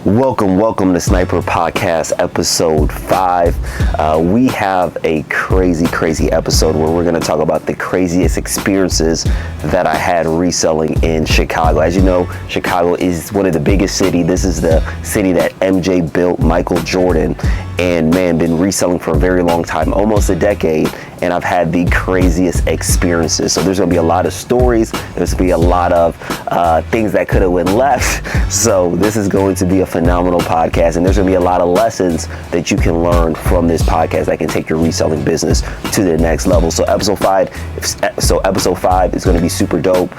Welcome to Sniper Podcast episode 5. We have a crazy episode where we're going to talk about the craziest experiences that I had reselling in Chicago. As you know, Chicago is one of the biggest cities. This is the city that MJ built, Michael Jordan, and man, been reselling for a very long time, almost a decade, and I've had the craziest experiences. So there's going to be a lot of stories. There's going to be a lot of things that could have went left. So this is going to be a phenomenal podcast, and there's going to be a lot of lessons that you can learn from this podcast that can take your reselling business to the next level. So episode 5 is going to be super dope.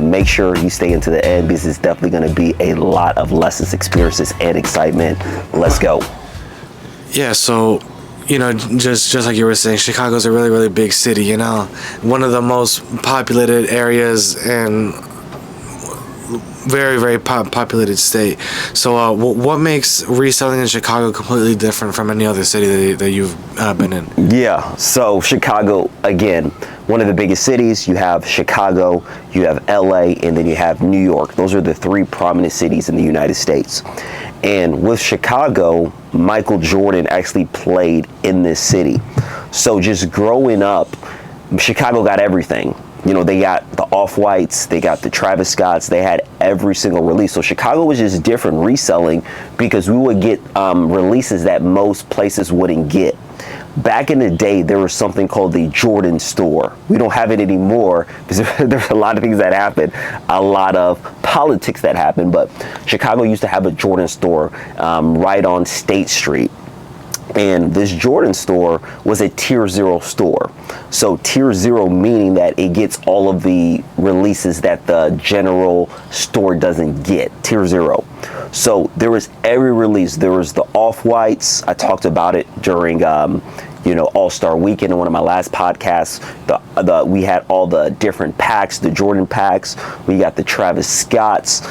Make sure you stay into the end because it's definitely going to be a lot of lessons, experiences, and excitement. Let's go. Yeah, so, just like you were saying, Chicago's a really big city, one of the most populated areas and very populated state. So what makes reselling in Chicago completely different from any other city that you've been in? Yeah, so Chicago, again, one of the biggest cities. You have Chicago, you have LA, and then you have New York. Those are the 3 prominent cities in the United States. And with Chicago, Michael Jordan actually played in this city. So just growing up, Chicago got everything. They got the Off-Whites, they got the Travis Scotts, they had every single release. So Chicago was just different reselling because we would get releases that most places wouldn't get. Back in the day, there was something called the Jordan store. We don't have it anymore because there's a lot of things that happen, a lot of politics that happen, but Chicago used to have a Jordan store right on State Street. And this Jordan store was a tier 0 store. So tier 0 meaning that it gets all of the releases that the general store doesn't get. Tier 0. So there was every release. There was the Off-Whites. I talked about it during All-Star Weekend in one of my last podcasts. We had all the different packs, the Jordan packs. We got the Travis Scotts.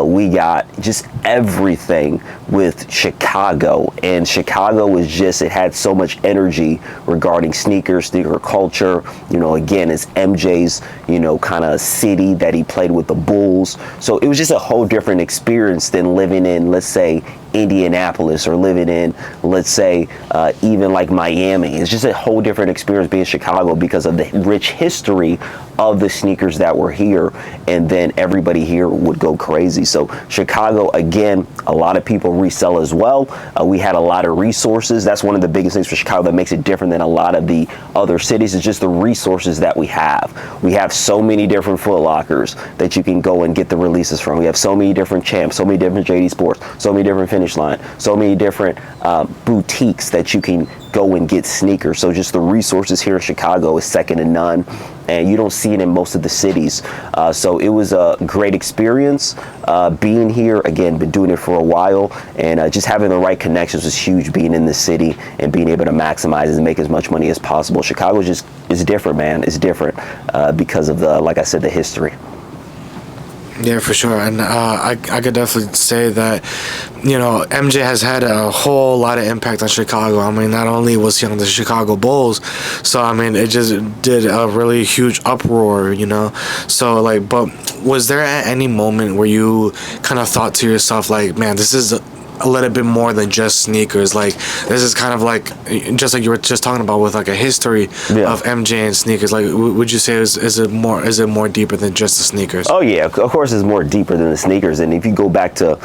We got just everything with Chicago. And Chicago was it had so much energy regarding sneaker culture. Again, it's MJ's, kind of city that he played with the Bulls. So it was just a whole different experience than living in, let's say, Indianapolis, or living in, let's say, even like Miami. It's just a whole different experience being in Chicago because of the rich history of the sneakers that were here, and then everybody here would go crazy. So Chicago, again, a lot of people resell as well. We had a lot of resources. That's one of the biggest things for Chicago that makes it different than a lot of the other cities. It's just the resources that we have. We have so many different Foot Lockers that you can go and get the releases from. We have so many different Champs, so many different JD Sports, so many different Finish Line, so many different boutiques that you can go and get sneakers. So just the resources here in Chicago is second to none, and you don't see it in most of the cities. So it was a great experience being here. Again, been doing it for a while, and just having the right connections was huge, being in the city and being able to maximize and make as much money as possible. Chicago is different, man. It's different because of like I said, the history. Yeah, for sure. And I could definitely say that, MJ has had a whole lot of impact on Chicago. I mean, not only was he on the Chicago Bulls, so, I mean, it just did a really huge uproar, So, but was there at any moment where you kind of thought to yourself, like, man, this is a little bit more than just sneakers? Like, this is kind of like, just like you were just talking about with like a history of MJ and sneakers. Like, would you say is it more deeper than just the sneakers? Oh yeah, of course it's more deeper than the sneakers. And if you go back to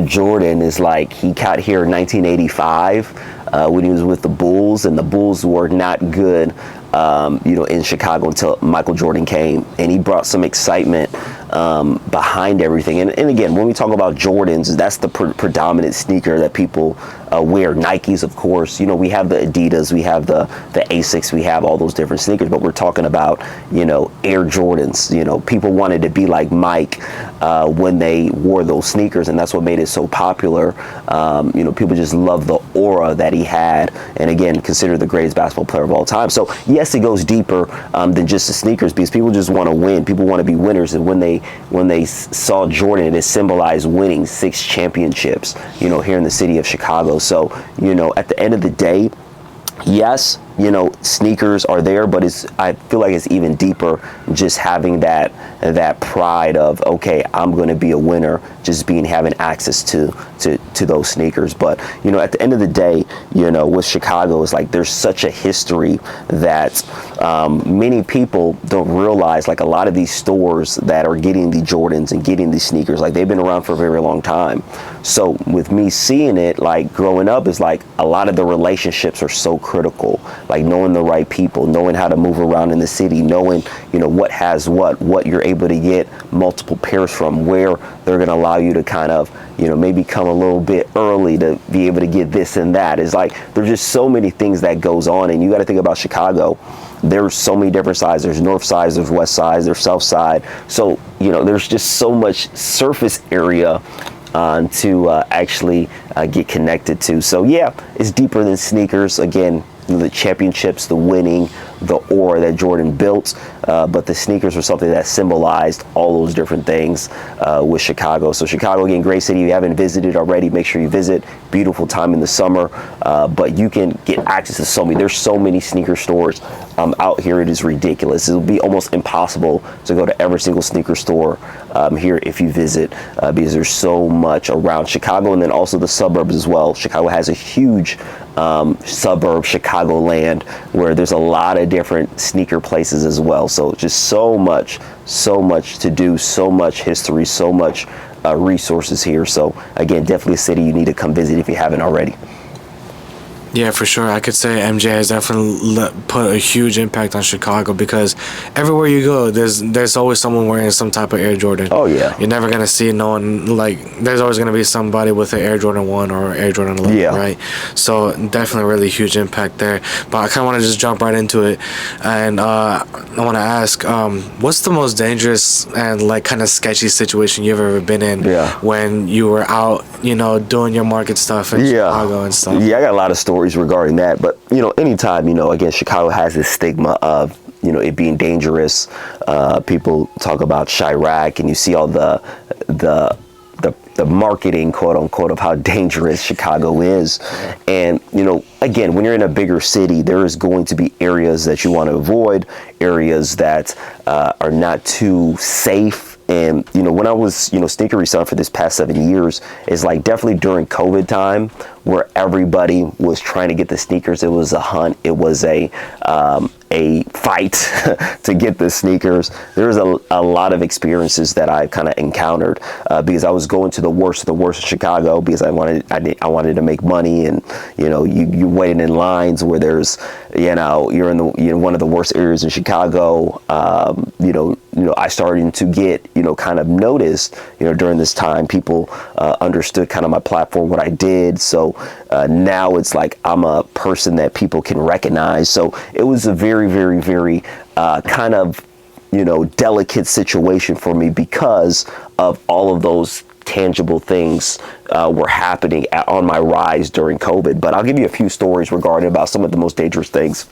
Jordan, it's like he got here in 1985 when he was with the Bulls, and the Bulls were not good in Chicago until Michael Jordan came, and he brought some excitement behind everything. And again, when we talk about Jordans, that's the predominant sneaker that people wear. Nikes, of course, we have the Adidas, we have the Asics, we have all those different sneakers, but we're talking about, Air Jordans. People wanted to be like Mike when they wore those sneakers, and that's what made it so popular. People just love the aura that he had, and again, considered the greatest basketball player of all time. So yes, it goes deeper than just the sneakers, because people just want to win. People want to be winners, and when they saw Jordan, it symbolized winning 6 championships, here in the city of Chicago. So, at the end of the day, yes, sneakers are there, but I feel like it's even deeper, just having that pride of, okay, I'm going to be a winner, just having access to those sneakers. But at the end of the day, with Chicago, it's like there's such a history that many people don't realize. Like, a lot of these stores that are getting the Jordans and getting these sneakers, like, they've been around for a very long time. So with me seeing it, like, growing up, is like a lot of the relationships are so critical, like knowing the right people, knowing how to move around in the city, knowing what has what you're able to get multiple pairs from, where they're going to allow you to kind of maybe come a little bit early to be able to get this and that. Is like, there's just so many things that goes on, and you got to think about Chicago. There's so many different sides. There's north side, there's west side, there's south side. So there's just so much surface area to actually get connected to. So yeah, it's deeper than sneakers. Again, the championships, the winning, the aura that Jordan built, but the sneakers were something that symbolized all those different things with Chicago. So Chicago, again, great city. If you haven't visited already, make sure you visit. Beautiful time in the summer, but you can get access to there's so many sneaker stores out here. It is ridiculous. It'll be almost impossible to go to every single sneaker store here if you visit, because there's so much around Chicago, and then also the suburbs as well. Chicago has a huge suburb, Chicagoland, where there's a lot of different sneaker places as well. So just so much to do, so much history, so much resources here. So again, definitely a city you need to come visit if you haven't already. Yeah, for sure. I could say MJ has definitely put a huge impact on Chicago, because everywhere you go, there's always someone wearing some type of Air Jordan. Oh yeah. You're never gonna see no one, like, there's always gonna be somebody with an Air Jordan 1 or Air Jordan 11, yeah. Right? So definitely really huge impact there. But I kind of want to just jump right into it, and I want to ask, what's the most dangerous and like kind of sketchy situation you've ever been in? Yeah. When you were out, doing your market stuff in Chicago and stuff? Yeah, I got a lot of stories regarding that, but anytime, again, Chicago has this stigma of it being dangerous. People talk about Chirac, and you see all the marketing, quote unquote, of how dangerous Chicago is. And again, when you're in a bigger city, there is going to be areas that you want to avoid, areas that are not too safe. And when I was sneaker reselling for this past 7 years, is like definitely during COVID time, where everybody was trying to get the sneakers. It was a hunt. It was a fight to get the sneakers. There was a lot of experiences that I kind of encountered because I was going to the worst of the worst of Chicago, because I wanted to make money, and you waiting in lines where there's you're in one of the worst areas in Chicago. I started to get kind of noticed during this time. People understood kind of my platform, what I did. So now it's like I'm a person that people can recognize. So it was a very, very, very kind of delicate situation for me, because of all of those tangible things were happening on my rise during COVID. But I'll give you a few stories regarding about some of the most dangerous things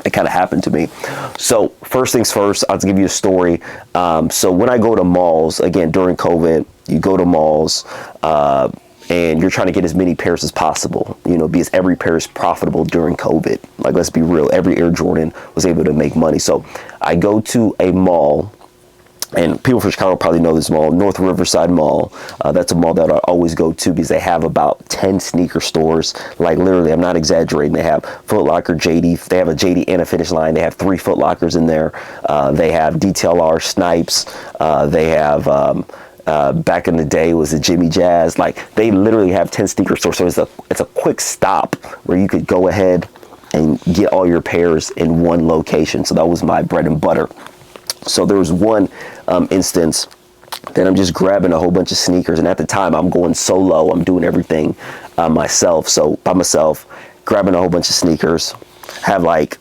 that kind of happened to me. So first things first, I'll give you a story. So when I go to malls, again, during COVID, you go to malls and you're trying to get as many pairs as possible, because every pair is profitable during COVID. Like, let's be real, every Air Jordan was able to make money. So I go to a mall, and people from Chicago probably know this mall, North Riverside Mall. That's a mall that I always go to, because they have about 10 sneaker stores. Like, literally, I'm not exaggerating. They have Foot Locker, JD. They have a JD and a Finish Line. They have 3 Foot Lockers in there. They have DTLR, Snipes. They have back in the day was a Jimmy Jazz. Like, they literally have 10 sneaker stores. So it's a quick stop where you could go ahead and get all your pairs in one location. So that was my bread and butter. So there was one instance that I'm just grabbing a whole bunch of sneakers, and at the time I'm going solo. I'm doing everything myself. So by myself, grabbing a whole bunch of sneakers, have like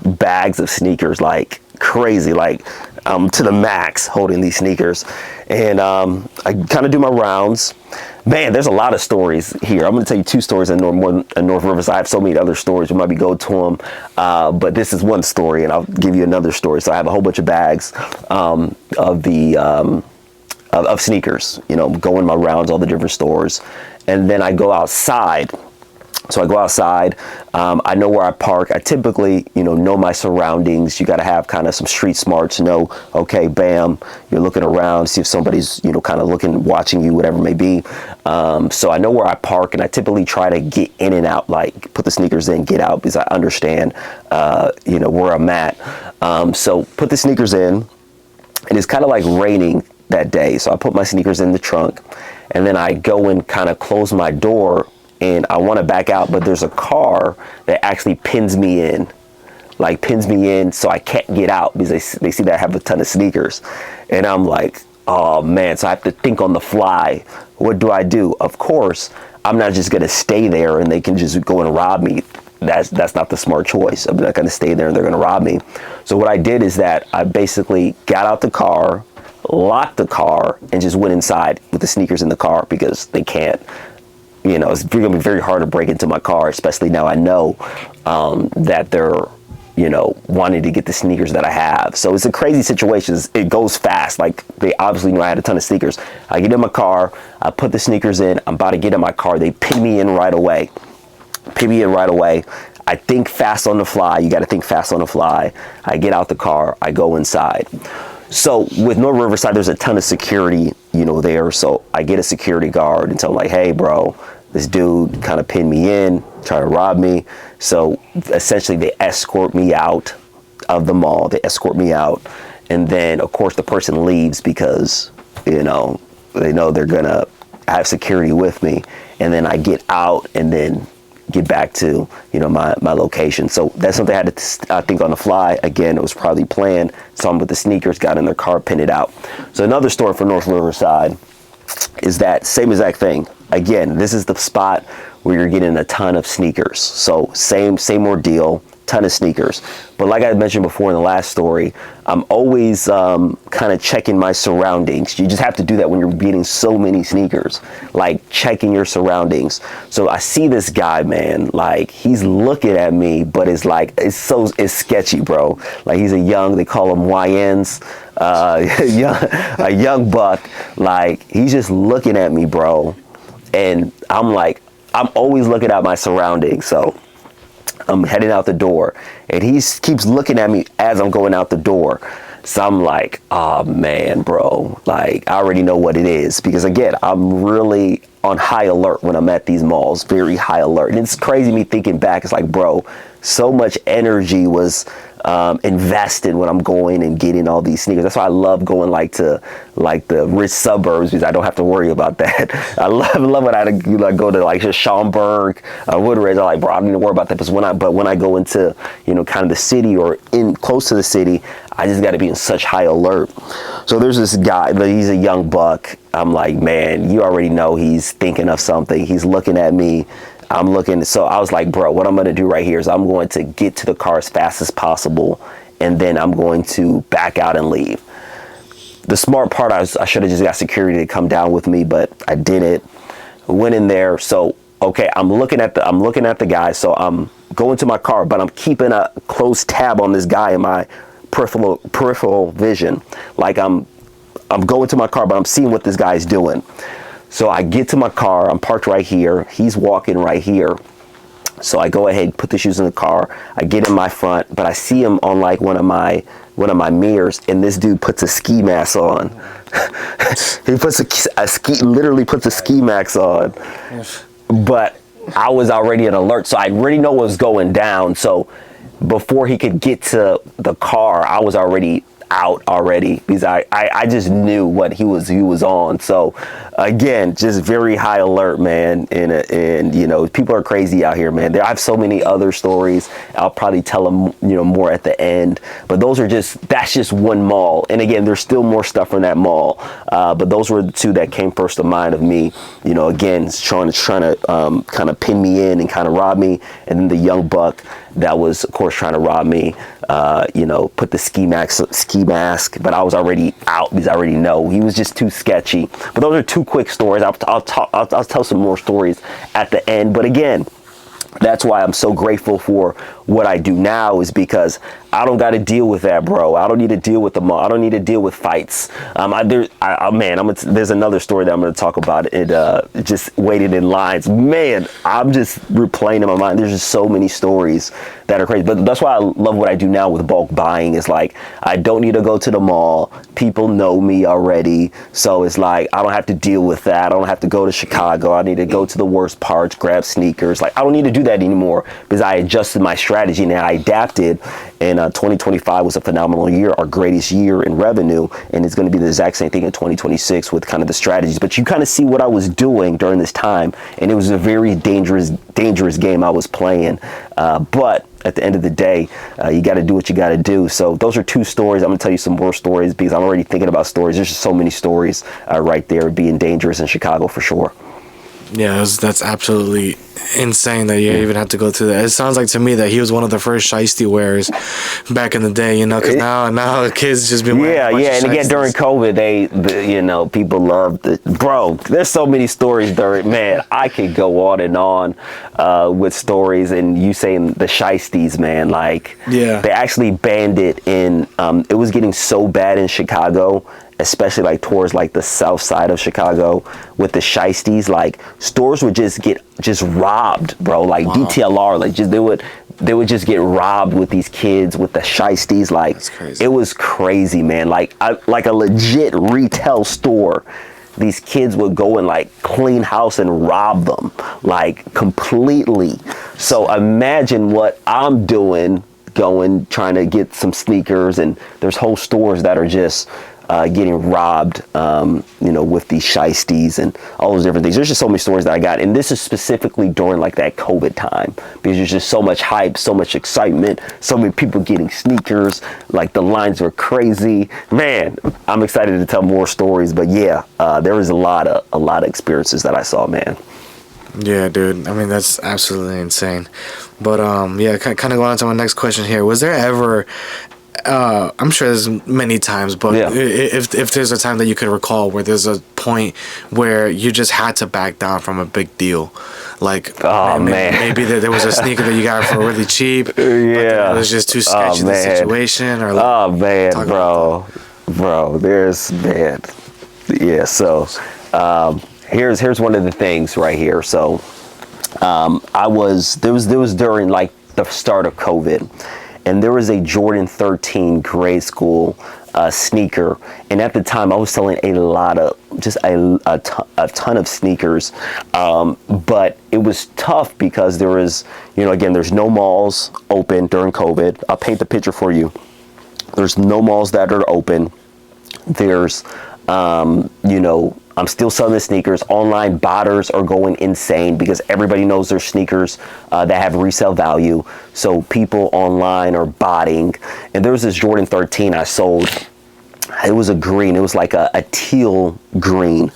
bags of sneakers, like crazy, like to the max, holding these sneakers. And I kind of do my rounds. Man, there's a lot of stories here. I'm going to tell you 2 stories in North Riverside. I have so many other stories. We might go to them. But this is one story, and I'll give you another story. So I have a whole bunch of bags of sneakers, going my rounds, all the different stores. And then I go outside So I go outside. I know where I park. I typically, know my surroundings. You got to have kind of some street smarts to know, okay, bam, you're looking around, see if somebody's, kind of looking, watching you, whatever it may be. So I know where I park, and I typically try to get in and out, like put the sneakers in, get out, because I understand, where I'm at. So put the sneakers in, and it's kind of like raining that day. So I put my sneakers in the trunk, and then I go and kind of close my door, and I want to back out, but there's a car that actually pins me in, so I can't get out because they see that I have a ton of sneakers. And I'm like, oh man, so I have to think on the fly. What do I do? Of course, I'm not just going to stay there and they can just go and rob me. That's not the smart choice. I'm not going to stay there and they're going to rob me. So what I did is that I basically got out the car, locked the car, and just went inside with the sneakers in the car because they can't. It's going to be very hard to break into my car, especially now I know that they're, wanting to get the sneakers that I have. So it's a crazy situation. It goes fast. Like, they obviously knew I had a ton of sneakers. I get in my car. I put the sneakers in. I'm about to get in my car. They pin me in right away. I think fast on the fly. You got to think fast on the fly. I get out the car. I go inside. So with North Riverside, there's a ton of security, there. So I get a security guard and tell him, like, hey, bro, this dude kind of pinned me in, try to rob me. So essentially they escort me out of the mall. They escort me out. And then, of course, the person leaves because, they know they're going to have security with me. And then I get out and then get back to, my location. So that's something I had to think on the fly. Again, it was probably planned. Someone with the sneakers got in their car, pinned it out. So another story for North Riverside is that same exact thing. Again, this is the spot where you're getting a ton of sneakers. So same ordeal, ton of sneakers. But like I mentioned before in the last story, I'm always kind of checking my surroundings. You just have to do that when you're getting so many sneakers, like checking your surroundings. So I see this guy, man, like he's looking at me, but it's sketchy, bro. Like they call him YNs, a young buck. Like he's just looking at me, bro. And I'm always looking at my surroundings. So I'm heading out the door and he keeps looking at me as I'm going out the door. So I'm like, oh man, bro, like I already know what it is, because again, I'm really on high alert when I'm at these malls, very high alert. And it's crazy me thinking back. It's like, bro, so much energy was invested when I'm going and getting all these sneakers. That's why I love going to the rich suburbs, because I don't have to worry about that. I love when I go to just Schaumburg, Woodridge. I'm like, bro, I don't need to worry about that. But when I go into kind of the city or in close to the city, I just got to be in such high alert. So there's this guy, but he's a young buck. I'm like, man, you already know he's thinking of something. He's looking at me. I'm looking. So I was like, bro, what I'm going to do right here is I'm going to get to the car as fast as possible, and then I'm going to back out and leave. The smart part, I should have just got security to come down with me, but I didn't. Went in there. So, okay, I'm looking at the guy. So I'm going to my car, but I'm keeping a close tab on this guy in my peripheral vision. Like I'm going to my car, but I'm seeing what this guy's doing. So I get to my car, I'm parked right here, he's walking right here. So I go ahead, put the shoes in the car, I get in my front, but I see him on one of my mirrors, and this dude puts a ski mask on. He puts literally puts a ski mask on. But I was already an alert, so I already know what's going down. So before he could get to the car, I was already out because I just knew what he was on. So again, just very high alert, man. And people are crazy out here, man. I have so many other stories. I'll probably tell them more at the end, but that's just one mall. And again, there's still more stuff from that mall, but those were the two that came first to mind of me, again, trying to kind of pin me in and kind of rob me. And then the young buck that was, of course, trying to rob me, put the ski mask, but I was already out because I already know he was just too sketchy. But those are two quick stories. I'll tell some more stories at the end. But again, That's why I'm so grateful for what I do now, is because I don't got to deal with that, bro. I don't need to deal with the mall. I don't need to deal with fights. There's another story that I'm going to talk about. It just waiting in lines. Man, I'm just replaying in my mind. There's just so many stories that are crazy. But that's why I love what I do now with bulk buying. Is like, I don't need to go to the mall. People know me already. So it's like, I don't have to deal with that. I don't have to go to Chicago. I need to go to the worst parts, grab sneakers. Like, I don't need to do that anymore, because I adjusted my strategy and I adapted. And 2025 was a phenomenal year, our greatest year in revenue. And it's going to be the exact same thing in 2026 with kind of the strategies. But you kind of see what I was doing during this time. And it was a very dangerous game I was playing. But at the end of the day, you got to do what you got to do. So those are two stories. I'm going to tell you some more stories, because I'm already thinking about stories. There's just so many stories right there, being dangerous in Chicago for sure. Yeah, that's absolutely insane that you even had to go through that. It sounds like to me that he was one of the first shiesty wearers back in the day, you know, because now kids just be wearing and again, during COVID, people love bro, there's so many stories man, I could go on and on with stories, and you saying the shiesties, man, like, they actually banned it in, it was getting so bad in Chicago, especially like towards like the south side of Chicago, with the shiesties. Like, stores would just get robbed, bro. Like, wow. DTLR, like, they would just get robbed with these kids with the shiesties. Like, it was crazy, man. Like a legit retail store. These kids would go and like clean house and rob them, like, completely. So imagine what I'm doing, trying to get some sneakers, and there's whole stores that are just getting robbed, with these shiesties and all those different things. There's just so many stories that I got. And this is specifically during like that COVID time, because there's just so much hype, so much excitement, so many people getting sneakers. Like, the lines were crazy. Man, I'm excited to tell more stories. But yeah, there was a lot of experiences that I saw, man. Yeah, dude. I mean, that's absolutely insane. But kind of going on to my next question here. Was there ever, I'm sure there's many times, but if there's a time that you could recall where there's a point where you just had to back down from a big deal, like, maybe there was a sneaker that you got for really cheap, but it was just too sketchy, the situation, or like, So here's one of the things right here. So there was during like the start of COVID, and there was a Jordan 13 grade school sneaker, and at the time I was selling a ton of sneakers, but it was tough because there was, again, there's no malls open during COVID. I'll paint the picture for you. There's no malls that are open. There's I'm still selling the sneakers. Online botters are going insane because everybody knows there's sneakers that have resale value. So people online are botting. And there was this Jordan 13 I sold. It was a green. It was like a teal green.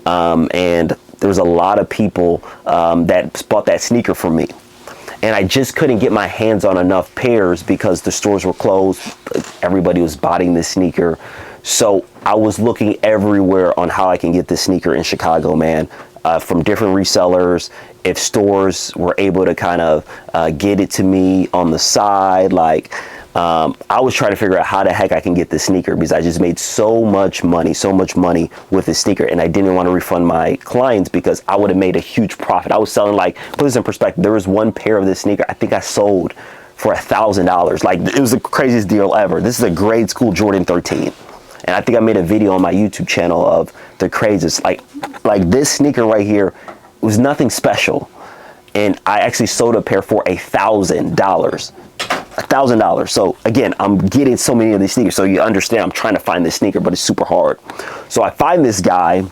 And there was a lot of people that bought that sneaker from me. And I just couldn't get my hands on enough pairs because the stores were closed. Everybody was botting this sneaker. So I was looking everywhere on how I can get this sneaker in Chicago, man, from different resellers. If stores were able to kind of get it to me on the side, like I was trying to figure out how the heck I can get this sneaker, because I just made so much money with this sneaker, and I didn't want to refund my clients because I would have made a huge profit. I was selling, like, put this in perspective, there was one pair of this sneaker I think I sold for $1,000. Like, it was the craziest deal ever. This is a grade school Jordan 13. And I think I made a video on my YouTube channel of the craziest. Like this sneaker right here was nothing special. And I actually sold a pair for $1,000. $1,000. So again, I'm getting so many of these sneakers. So you understand, I'm trying to find this sneaker, but it's super hard. So I find this guy.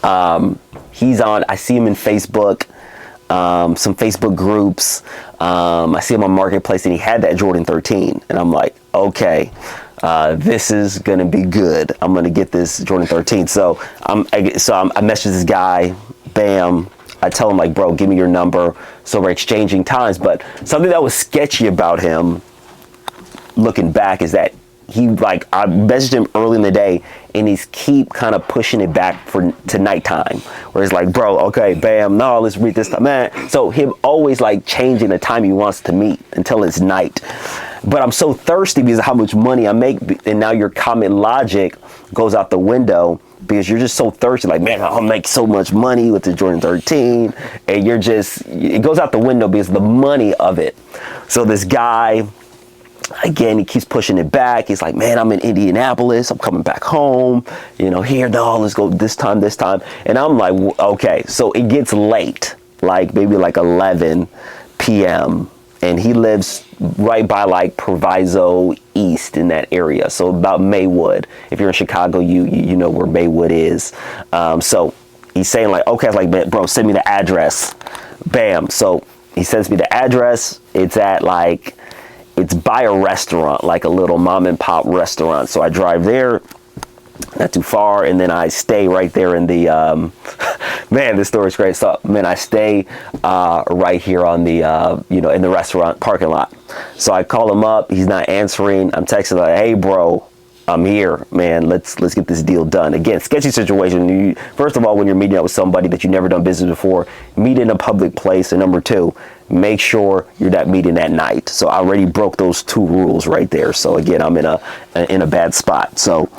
I see him in Facebook, some Facebook groups. I see him on Marketplace, and he had that Jordan 13. And I'm like, okay. This is gonna be good. I'm gonna get this Jordan 13. So I message this guy, bam. I tell him, like, bro, give me your number. So we're exchanging times. But something that was sketchy about him, looking back, is that he like, I messaged him early in the day, and he's keep kind of pushing it back to nighttime, where he's like, bro, okay, bam, no, let's read this time, man. So him always like changing the time he wants to meet until it's night. But I'm so thirsty because of how much money I make, and now your common logic goes out the window because you're just so thirsty, like, man, I'll make so much money with the Jordan 13, and you're just, it goes out the window because of the money of it. So this guy, again, he keeps pushing it back. He's like, man, I'm in Indianapolis. I'm coming back home. You know, here, no, let's go this time. And I'm like, okay. So it gets late, like maybe like 11 p.m. And he lives right by like Proviso East in that area. So about Maywood. If you're in Chicago, you know where Maywood is. So he's saying like, okay, I was like, man, bro, send me the address. Bam. So he sends me the address. It's at like, it's by a restaurant, like a little mom and pop restaurant. So I drive there, not too far, and then I stay right there in the, man, this story's great. So, man, I stay right here on the, in the restaurant parking lot. So I call him up. He's not answering. I'm texting like, hey, bro, I'm here, man. Let's get this deal done. Again, sketchy situation. First of all, when you're meeting up with somebody that you've never done business before, meet in a public place. And number two, make sure you're not meeting at night. So I already broke those two rules right there. So again, I'm in a bad spot. So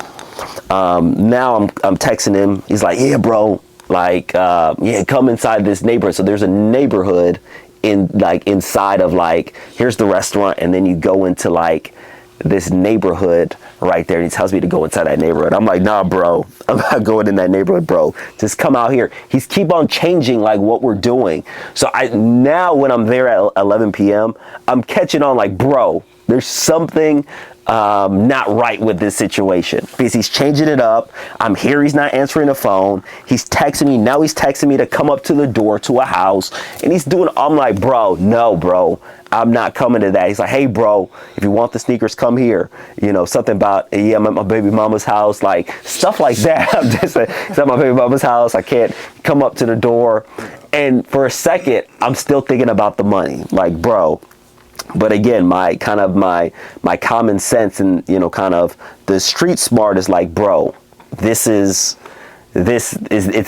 now I'm texting him. He's like, yeah, bro, like, yeah, come inside this neighborhood. So there's a neighborhood inside of like, here's the restaurant, and then you go into like this neighborhood right there, and he tells me to go inside that neighborhood. I'm like, nah, bro, I'm not going in that neighborhood, bro. Just come out here. He's keep on changing like what we're doing. So now when I'm there at 11 p.m., I'm catching on like, bro, there's something not right with this situation, because he's changing it up. I'm here. He's not answering the phone. He's texting me. Now he's texting me to come up to the door to a house, and I'm like, bro, no, bro, I'm not coming to that. He's like, hey, bro, if you want the sneakers, come here. Something about, yeah, I'm at my baby mama's house, like stuff like that. I'm just it's at my baby mama's house. I can't come up to the door. And for a second, I'm still thinking about the money, like, bro. But again, my common sense and, kind of the street smart is like, bro, it's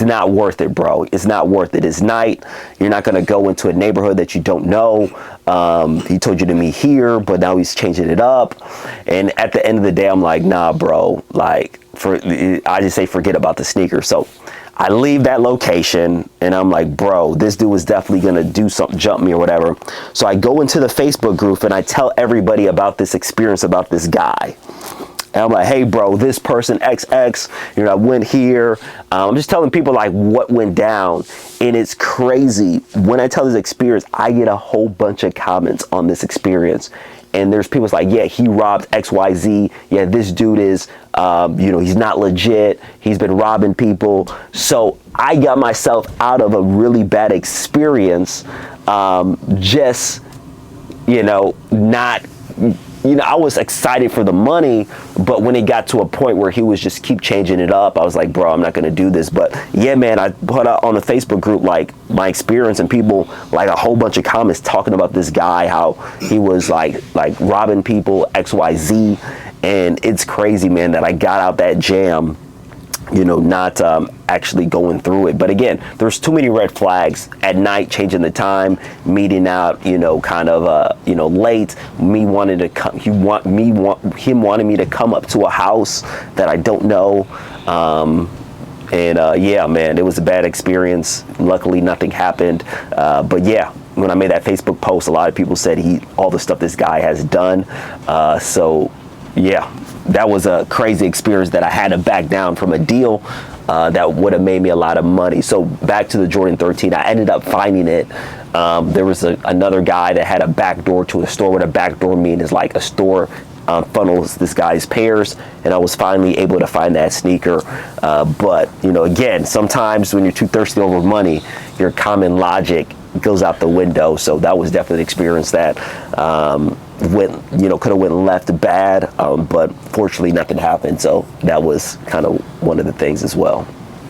not worth it, bro. It's not worth it. It's night. You're not going to go into a neighborhood that you don't know. He told you to meet here, but now he's changing it up. And at the end of the day, I'm like, nah, bro, like I just say, forget about the sneakers. So I leave that location, and I'm like, bro, this dude is definitely going to do something, jump me or whatever. So I go into the Facebook group and I tell everybody about this experience, about this guy. And I'm like, hey, bro, this person XX, I went here. I'm just telling people like what went down. And it's crazy. When I tell this experience, I get a whole bunch of comments on this experience. And there's people like, yeah, he robbed XYZ. Yeah, this dude is, he's not legit. He's been robbing people. So I got myself out of a really bad experience. Just, not, I was excited for the money, but when it got to a point where he was just keep changing it up, I was like, bro, I'm not going to do this. But yeah, man, I put out on the Facebook group, like my experience, and people like a whole bunch of comments talking about this guy, how he was like robbing people, XYZ. And it's crazy, man, that I got out that jam, not actually going through it. But again, there's too many red flags at night, changing the time, meeting out, kind of, late, me wanting to come, him wanting me to come up to a house that I don't know. Yeah, man, it was a bad experience. Luckily, nothing happened. But yeah, when I made that Facebook post, a lot of people said all the stuff this guy has done. So yeah, that was a crazy experience that I had to back down from a deal that would have made me a lot of money. So back to the Jordan 13, I ended up finding it. There was another guy that had a back door to a store. What a back door mean is like a store funnels this guy's pairs, and I was finally able to find that sneaker. But again, sometimes when you're too thirsty over money, your common logic goes out the window. So that was definitely an experience that could have went left bad, but fortunately nothing happened. So that was kind of one of the things as well.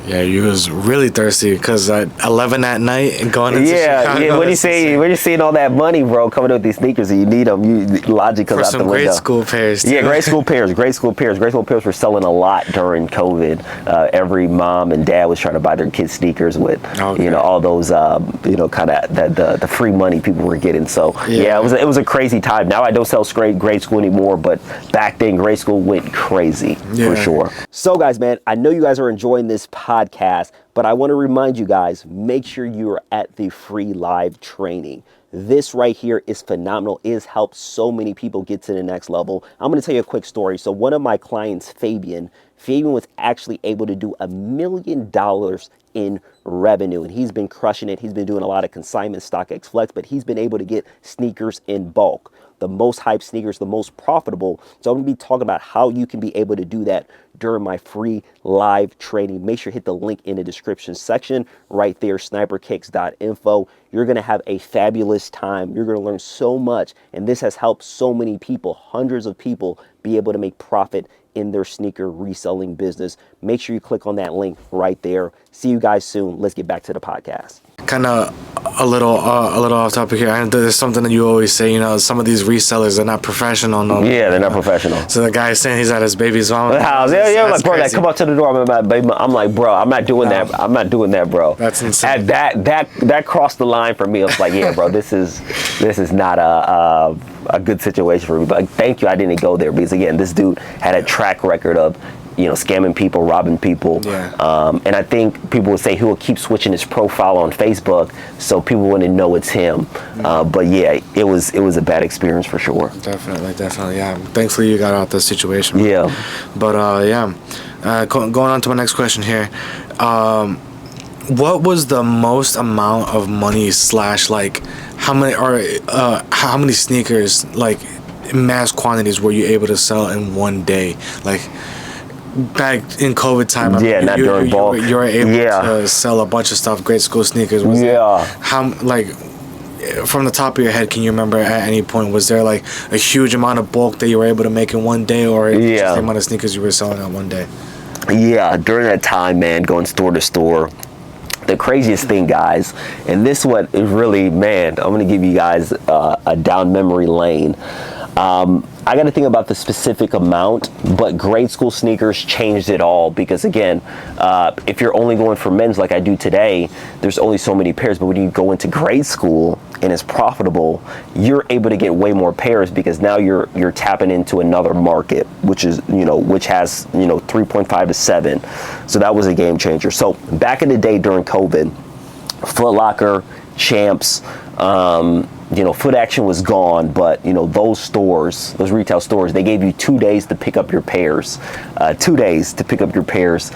Yeah, you was really thirsty because at 11 at night and going into Chicago. Yeah. When you seeing all that money, bro, coming with these sneakers and you need them, logic comes out the window. For some grade school pairs, too. Yeah, grade school pairs. Grade school pairs were selling a lot during COVID. Every mom and dad was trying to buy their kids sneakers with, all those, kind of the free money people were getting. So yeah, it was a crazy time. Now I don't sell grade school anymore, but back then grade school went crazy for sure. So guys, man, I know you guys are enjoying this podcast, but I want to remind you guys, make sure you're at the free live training. This right here is phenomenal. It has helped so many people get to the next level. I'm going to tell you a quick story. So one of my clients, Fabian was actually able to do $1 million in revenue, and he's been crushing it. He's been doing a lot of consignment, StockX Flex, but he's been able to get sneakers in bulk, the most hyped sneakers, the most profitable. So I'm gonna be talking about how you can be able to do that during my free live training. Make sure to hit the link in the description section right there, sniperkicks.info. You're gonna have a fabulous time. You're gonna learn so much, and this has helped so many people, hundreds of people, be able to make profit in their sneaker reselling business. Make sure you click on that link right there. See you guys soon. Let's get back to the podcast. Kind of a little off topic here. And there's something that you always say, some of these resellers, they're not professional. Yeah, they're not professional. So the guy is saying he's at his baby's mama's house. Yeah, like, bro, like, come up to the door. I'm like, bro, I'm not doing that. I'm not doing that, bro. That's insane. That crossed the line for me. I was like, yeah, bro, this is not a good situation for me. But thank you, I didn't go there, because again, this dude had a track record of scamming people, robbing people. Yeah. And I think people would say he will keep switching his profile on Facebook so people wouldn't know it's him. But yeah, it was a bad experience for sure. Definitely, yeah. Thankfully you got out the situation. Yeah. But going on to my next question here. What was the most amount of money / like how many sneakers, like in mass quantities, were you able to sell in one day? Like back in COVID time, not during bulk. You were able to sell a bunch of stuff, grade school sneakers. How, like, from the top of your head, can you remember at any point, was there like a huge amount of bulk that you were able to make in one day, or just the amount of sneakers you were selling in one day? Yeah, during that time, man, going store to store. The craziest thing, guys, and this one is really, man, I'm going to give you guys a down memory lane. I got to think about the specific amount, but grade school sneakers changed it all, because again, if you're only going for men's like I do today, there's only so many pairs. But when you go into grade school and it's profitable, you're able to get way more pairs, because now you're tapping into another market, which has 3.5 to 7. So that was a game changer. So back in the day during COVID, Foot Locker, Champs, Foot Action was gone, but those retail stores, they gave you 2 days to pick up your pairs. 2 days to pick up your pairs.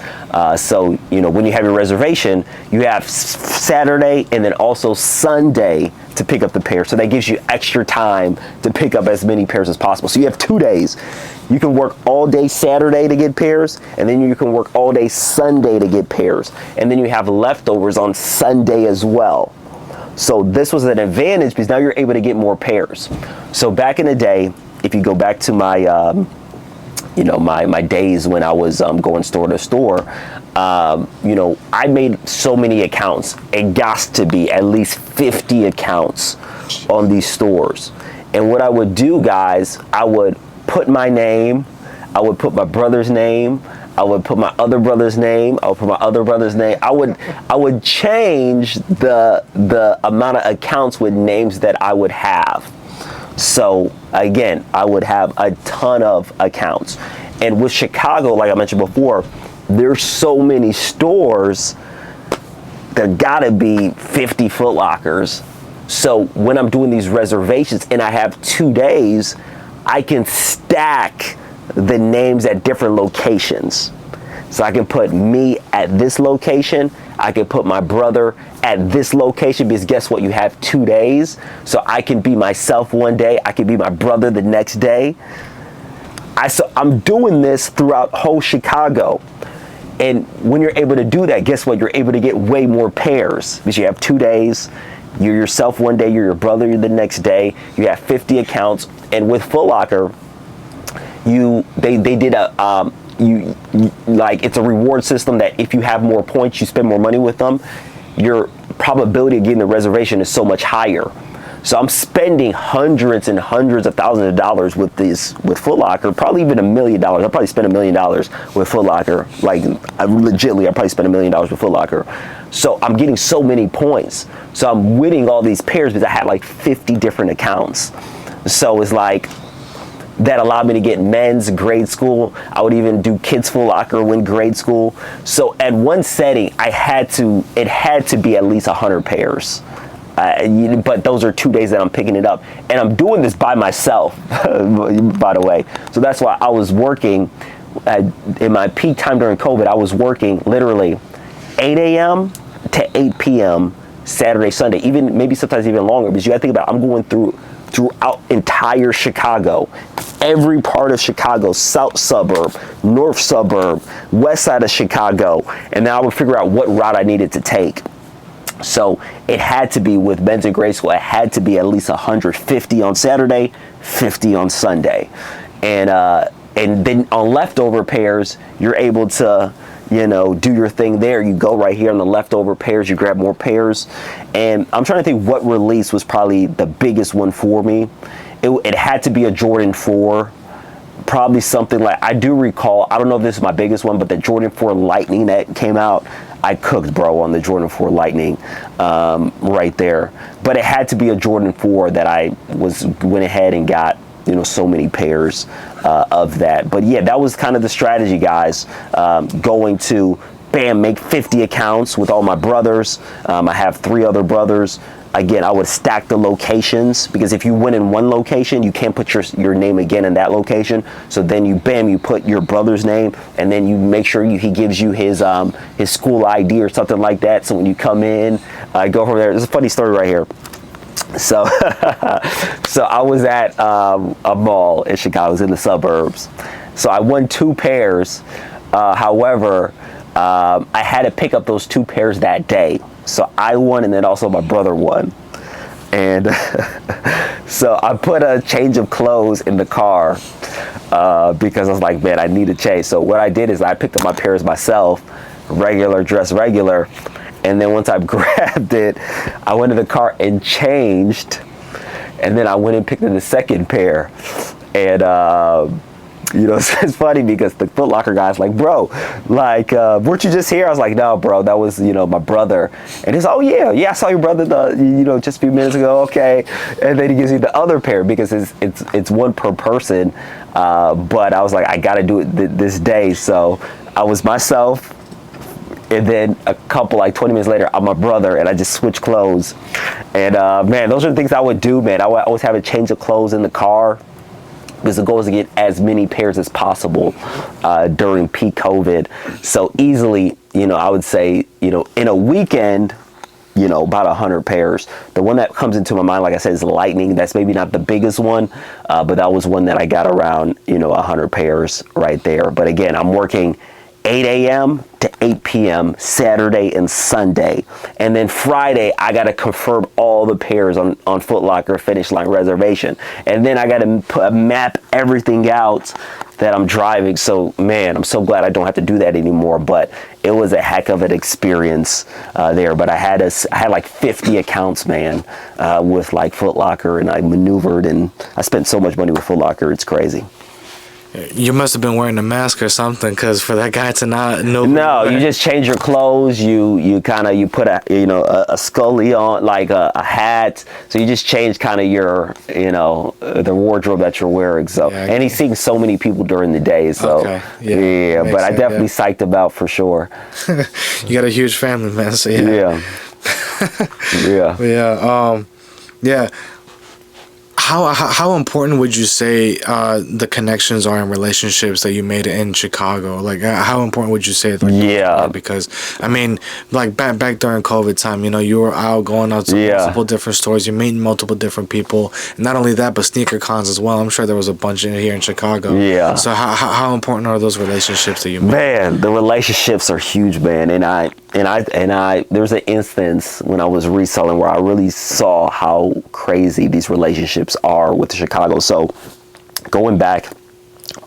So when you have your reservation, you have Saturday and then also Sunday to pick up the pair. So that gives you extra time to pick up as many pairs as possible. So you have 2 days. You can work all day Saturday to get pairs, and then you can work all day Sunday to get pairs, and then you have leftovers on Sunday as well. So this was an advantage, because now you're able to get more pairs. So back in the day, if you go back to my my days when I was going store to store, I made so many accounts. It got to be at least 50 accounts on these stores. And what I would do, guys, I would put my name, I would put my brother's name, I would put my other brother's name, I would put my other brother's name. I would change the amount of accounts with names that I would have. So again, I would have a ton of accounts. And with Chicago, like I mentioned before, there's so many stores, there gotta be 50 Foot Lockers. So when I'm doing these reservations and I have 2 days, I can stack the names at different locations. So I can put me at this location, I can put my brother at this location, because guess what, you have 2 days. So I can be myself one day, I can be my brother the next day. I'm doing this throughout whole Chicago. And when you're able to do that, guess what, you're able to get way more pairs, because you have 2 days. You're yourself one day, you're your brother the next day, you have 50 accounts. And with Foot Locker, they did a you like, it's a reward system that if you have more points, you spend more money with them, your probability of getting the reservation is so much higher. So I'm spending hundreds and hundreds of thousands of dollars with Foot Locker, probably even $1 million. I'll probably spend $1 million with Foot Locker. Like, I'll probably spend $1 million with Foot Locker. So I'm getting so many points. So I'm winning all these pairs because I had like 50 different accounts. So it's like, that allowed me to get men's grade school. I would even do kids Foot Locker, win grade school. So at one setting, it had to be at least 100 pairs. But those are 2 days that I'm picking it up. And I'm doing this by myself, by the way. So that's why I was working, in my peak time during COVID, I was working literally 8 a.m. to 8 p.m. Saturday, Sunday, even maybe sometimes even longer. Because you gotta think about it, I'm going throughout entire Chicago, every part of Chicago, south suburb, north suburb, west side of Chicago. And then I would figure out what route I needed to take. So it had to be with men's and grade school, it had to be at least 150 on Saturday, 50 on Sunday. And then on leftover pairs, you're able to, do your thing there. You go right here on the leftover pairs, you grab more pairs. And I'm trying to think what release was probably the biggest one for me. It had to be a Jordan 4. Probably something like, I do recall, I don't know if this is my biggest one, but the Jordan 4 Lightning that came out, I cooked, bro, on the Jordan 4 Lightning right there. But it had to be a Jordan 4 that I went ahead and got, so many pairs of that. But yeah, that was kind of the strategy, guys. Going to, bam, make 50 accounts with all my brothers. I have 3 other brothers. Again, I would stack the locations, because if you win in one location, you can't put your name again in that location. So then you put your brother's name, and then you make sure he gives you his school ID or something like that. So when you come in, go from there. There's a funny story right here. So, so I was at a mall in Chicago. I was in the suburbs. So I won 2 pairs. However, I had to pick up those 2 pairs that day. So I won, and then also my brother won. And so I put a change of clothes in the car because I was like, man, I need a change. So what I did is I picked up my pairs myself, dress regular. And then once I grabbed it, I went to the car and changed. And then I went and picked up the second pair. And, it's funny because the Foot Locker guy's like, bro, like, weren't you just here? I was like, no, bro, that was, my brother. And he's, oh, yeah, I saw your brother, just a few minutes ago. Okay. And then he gives you the other pair because it's one per person. But I was like, I got to do it this day. So I was myself. And then a couple, like 20 minutes later, I'm my brother, and I just switched clothes. And man, those are the things I would do, man. I would always have a change of clothes in the car, because the goal is to get as many pairs as possible during peak COVID. So easily, I would say, in a weekend, about 100 pairs. The one that comes into my mind, like I said, is Lightning. That's maybe not the biggest one, but that was one that I got around, 100 pairs right there. But again, I'm working 8 a.m. to 8 p.m. Saturday and Sunday. And then Friday, I got to confirm all the pairs on Foot Locker Finish Line Reservation. And then I got to map everything out that I'm driving. So, man, I'm so glad I don't have to do that anymore. But it was a heck of an experience there. But I had like 50 accounts, man, with like Foot Locker, and I maneuvered, and I spent so much money with Foot Locker. It's crazy. You must have been wearing a mask or something, because for that guy to not know. No, you just change your clothes. You put a scully on, like a hat. So you just change kind of your the wardrobe that you're wearing. So and he's seeing so many people during the day. So yeah, but I definitely psyched about for sure. You got a huge family, man. So yeah. Yeah. How important would you say the connections are in relationships that you made in Chicago? Like, how important would you say that? Yeah. Because, I mean, like back during COVID time, you were out going out to multiple different stores. You're meeting multiple different people. And not only that, but sneaker cons as well. I'm sure there was a bunch in here in Chicago. Yeah. So how important are those relationships that you made? Man, the relationships are huge, man. And I there was an instance when I was reselling where I really saw how crazy these relationships are with Chicago. So going back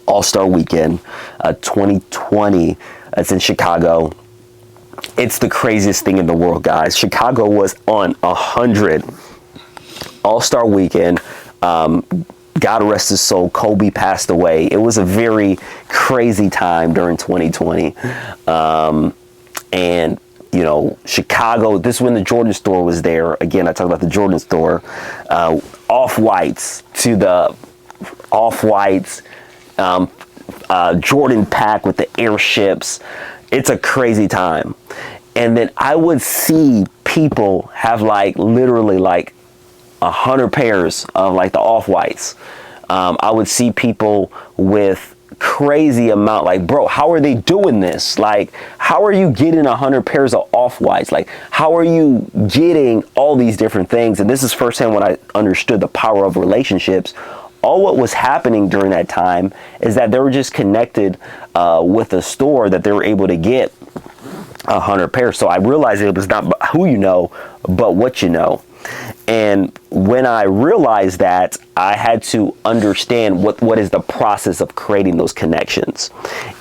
All-Star Weekend 2020. It's in Chicago. It's the craziest thing in the world, guys. Chicago was on 100. All-Star Weekend. God rest his soul, Kobe passed away. It was a very crazy time during 2020. And, you know, Chicago, this is when the Jordan store was there. Again, I talk about the Jordan store. Off-whites to the off-whites, Jordan pack with the airships. It's a crazy time. And then I would see people have like literally like 100 pairs of like the off-whites. I would see people with crazy amount, like, bro, how are they doing this? Like, how are you getting 100 pairs of off-whites? Like, how are you getting all these different things? And this is firsthand when I understood the power of relationships. All what was happening during that time is that they were just connected with a store that they were able to get 100 pairs. So I realized it was not who you know, but what you know. And when I realized that, I had to understand what is the process of creating those connections.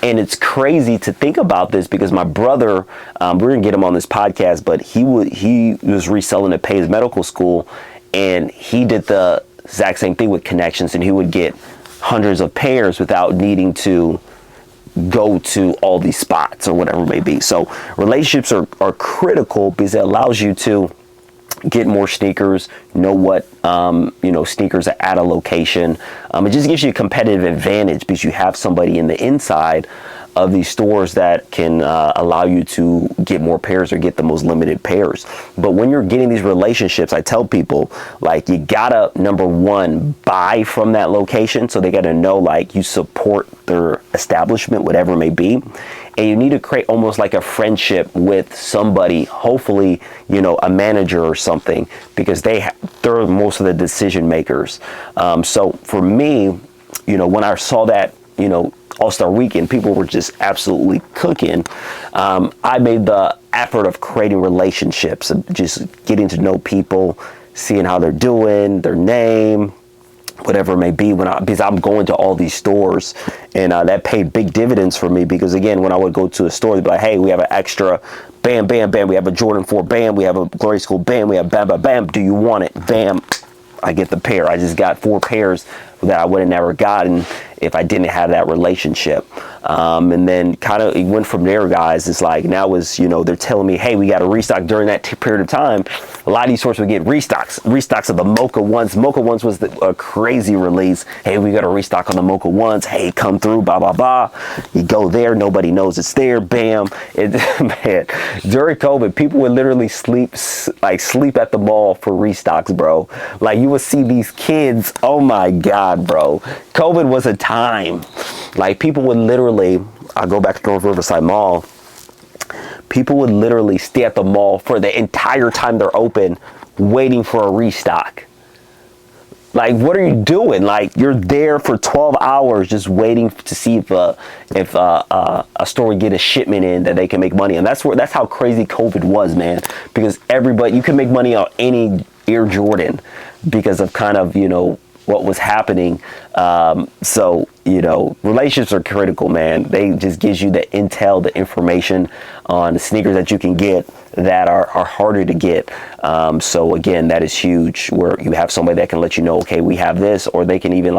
And it's crazy to think about this because my brother, we're gonna get him on this podcast, but he was reselling to pay his medical school, and he did the exact same thing with connections, and he would get hundreds of pairs without needing to go to all these spots or whatever it may be. So relationships are critical because it allows you to get more sneakers, know what sneakers are at a location. It just gives you a competitive advantage because you have somebody in the inside of these stores that can allow you to get more pairs or get the most limited pairs. But when you're getting these relationships, I tell people, like, you gotta, number one, buy from that location, so they gotta know like you support their establishment, whatever it may be. And you need to create almost like a friendship with somebody, hopefully, a manager or something, because they're most of the decision makers. So for me, when I saw that, All-Star Weekend, people were just absolutely cooking. I made the effort of creating relationships, of just getting to know people, seeing how they're doing, their name, whatever it may be, because I'm going to all these stores, and that paid big dividends for me, because again, when I would go to a store, they'd be like, hey, we have an extra, bam, bam, bam, we have a Jordan 4, bam, we have a Glory School, bam, we have bam, bam, bam, do you want it? Bam, I get the pair. I just got 4 pairs that I would have never gotten if I didn't have that relationship. And then kind of it went from there, guys. It's like now is, they're telling me, hey, we got a restock during that period of time. A lot of these stores would get restocks of the Mocha Ones. Mocha Ones was a crazy release. Hey, we got a restock on the Mocha Ones. Hey, come through, blah, blah, blah. You go there, nobody knows it's there, bam. Man, during COVID, people would literally sleep at the mall for restocks, bro. Like, you would see these kids, oh my God, bro. COVID was a time. Like, people would literally, I go back to North Riverside Mall, people would literally stay at the mall for the entire time they're open, waiting for a restock. Like, what are you doing? Like, you're there for 12 hours just waiting to see if a store would get a shipment in that they can make money on. That's how crazy COVID was, man. Because you can make money on any Air Jordan because of kind of, what was happening. So, relationships are critical, man. They just gives you the intel, the information on the sneakers that you can get that are harder to get. So again, that is huge, where you have somebody that can let you know, okay, we have this, or they can even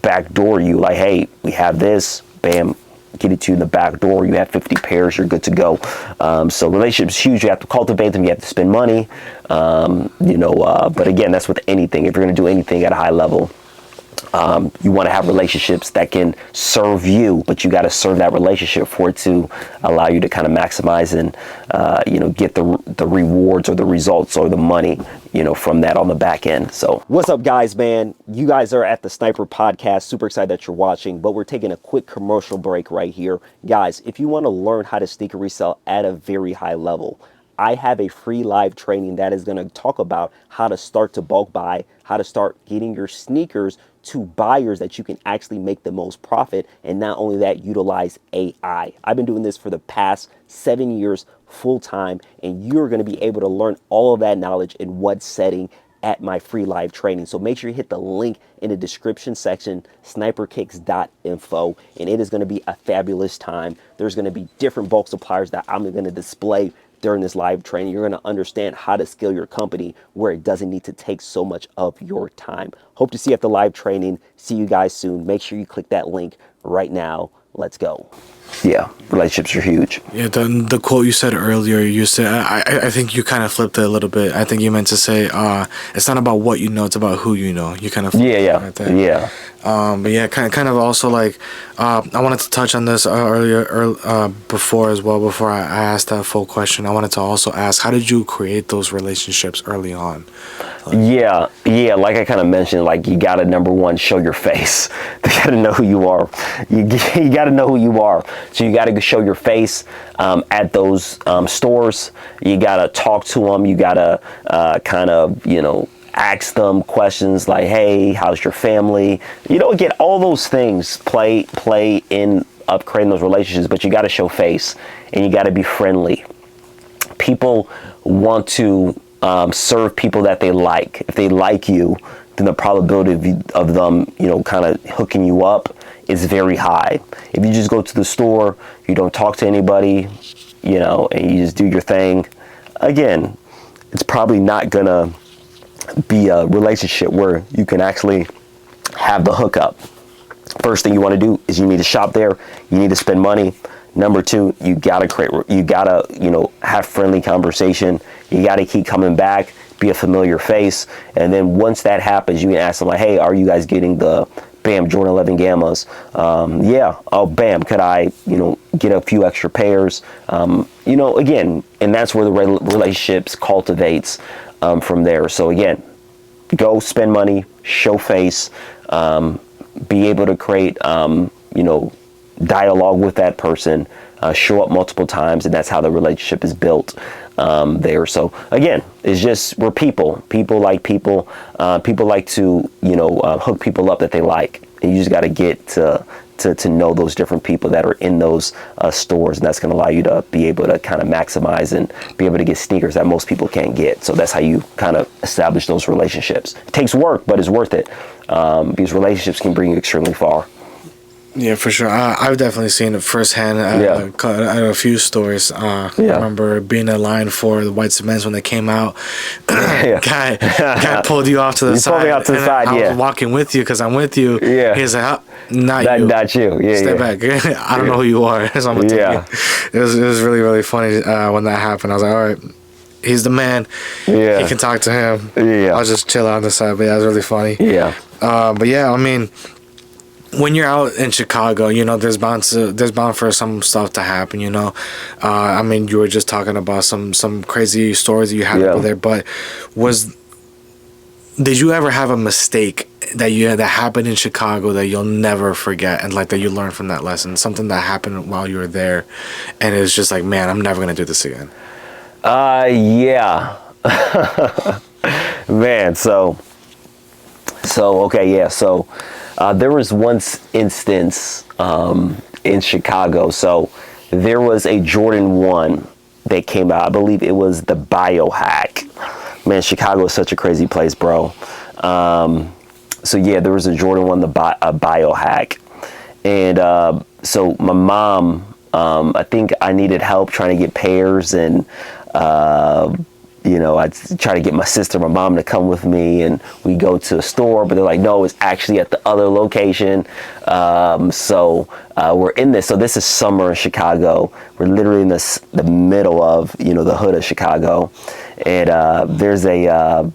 backdoor you, like, hey, we have this, bam, get it to you in the back door. You have 50 pairs, you're good to go. So relationships huge. You have to cultivate them. You have to spend money. But again, that's with anything. If you're going to do anything at a high level, you want to have relationships that can serve you, but you got to serve that relationship for it to allow you to kind of maximize and get the rewards or the results or the money from that on the back end. So what's up, guys, man? You guys are at the Sniper Podcast. Super excited that you're watching, but we're taking a quick commercial break right here. Guys, if you want to learn how to sneaker resell at a very high level, I have a free live training that is going to talk about how to start to bulk buy, how to start getting your sneakers to buyers that you can actually make the most profit. And not only that, utilize AI. I've been doing this for the past 7 years full time, and you're going to be able to learn all of that knowledge in one setting at my free live training. So make sure you hit the link in the description section, sniperkicks.info, and it is going to be a fabulous time. There's going to be different bulk suppliers that I'm going to display during this live training. You're going to understand how to scale your company where it doesn't need to take so much of your time. Hope to see you at the live training. See you guys soon. Make sure you click that link right now. Let's go. Yeah, relationships are huge. Yeah, the quote you said earlier, you said, I think you kind of flipped it a little bit. I think you meant to say, it's not about what you know, it's about who you know. You kind of Right there. Yeah. But yeah, kind of also like, I wanted to touch on this before as well. Before I asked that full question, I wanted to also ask, how did you create those relationships early on? Yeah, like I kind of mentioned, like you gotta, number one, show your face. They gotta know who you are. You gotta know who you are. So you gotta show your face at those stores. You gotta talk to them. You gotta kind of, ask them questions like, hey, how's your family? Again, all those things play in of creating those relationships, but you gotta show face and you gotta be friendly. People want to serve people that they like. If they like you, then the probability of them, kind of hooking you up is very high. If you just go to the store, you don't talk to anybody, and you just do your thing, again, it's probably not gonna be a relationship where you can actually have the hookup. First thing you want to do is you need to shop there. You need to spend money. Number two, you gotta have friendly conversation. You gotta keep coming back, be a familiar face. And then once that happens, you can ask them like, hey, are you guys getting the bam Jordan 11 Gammas? Yeah. Oh, bam. Could I, get a few extra pairs? Again, and that's where the relationships cultivates from there. So again, go spend money, show face, be able to create, dialogue with that person, show up multiple times, and that's how the relationship is built there. So again, it's just, we're people like people like to hook people up that they like, and you just got to get to know those different people that are in those stores, and that's going to allow you to be able to kind of maximize and be able to get sneakers that most people can't get. So that's how you kind of establish those relationships. It takes work, but it's worth it, because relationships can bring you extremely far. Yeah, for sure. I've definitely seen it firsthand at a few stores. I remember being in line for the white cements when they came out. Guy pulled you off to the side. Pulled me off to the side, I was walking with you because I'm with you. Yeah. He's like, not you. Yeah, Step back. I don't know who you are. So I'm gonna take you. It was really, really funny when that happened. I was like, all right, he's the man. Yeah. He can talk to him. Yeah. I'll just chill on the side. But yeah, it was really funny. Yeah. But yeah, I mean, when you're out in Chicago, there's bound for some stuff to happen, I mean, you were just talking about some crazy stories that you had over there, but did you ever have a mistake that happened in Chicago that you'll never forget, and like that you learned from that lesson, something that happened while you were there, and it's just like, man, I'm never gonna do this again? Yeah. Man, so okay, yeah, so there was one instance in Chicago. So there was a Jordan 1 that came out. I believe it was the Biohack. Man, Chicago is such a crazy place, bro. So yeah, there was a Jordan 1, a Biohack. And so my mom, I think I needed help trying to get pairs, and I'd try to get my sister, my mom to come with me, and we go to a store, but they're like, no, it's actually at the other location. So we're in this. So this is summer in Chicago. We're literally in the middle of, the hood of Chicago. And there's a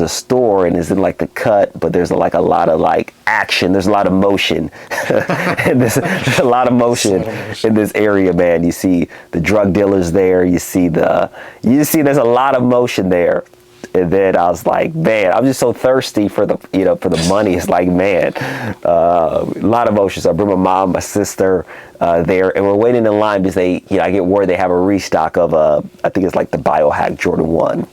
store, and it's in like the cut, but there's a lot of like action. There's a lot of motion. And there's a lot of motion in this area, man. You see the drug dealers there. You see there's a lot of motion there. And then I was like, man, I'm just so thirsty for the, for the money. It's like, man, a lot of motion. So I bring my mom, my sister there, and we're waiting in line because I get word they have a restock of I think it's like the Biohack Jordan 1.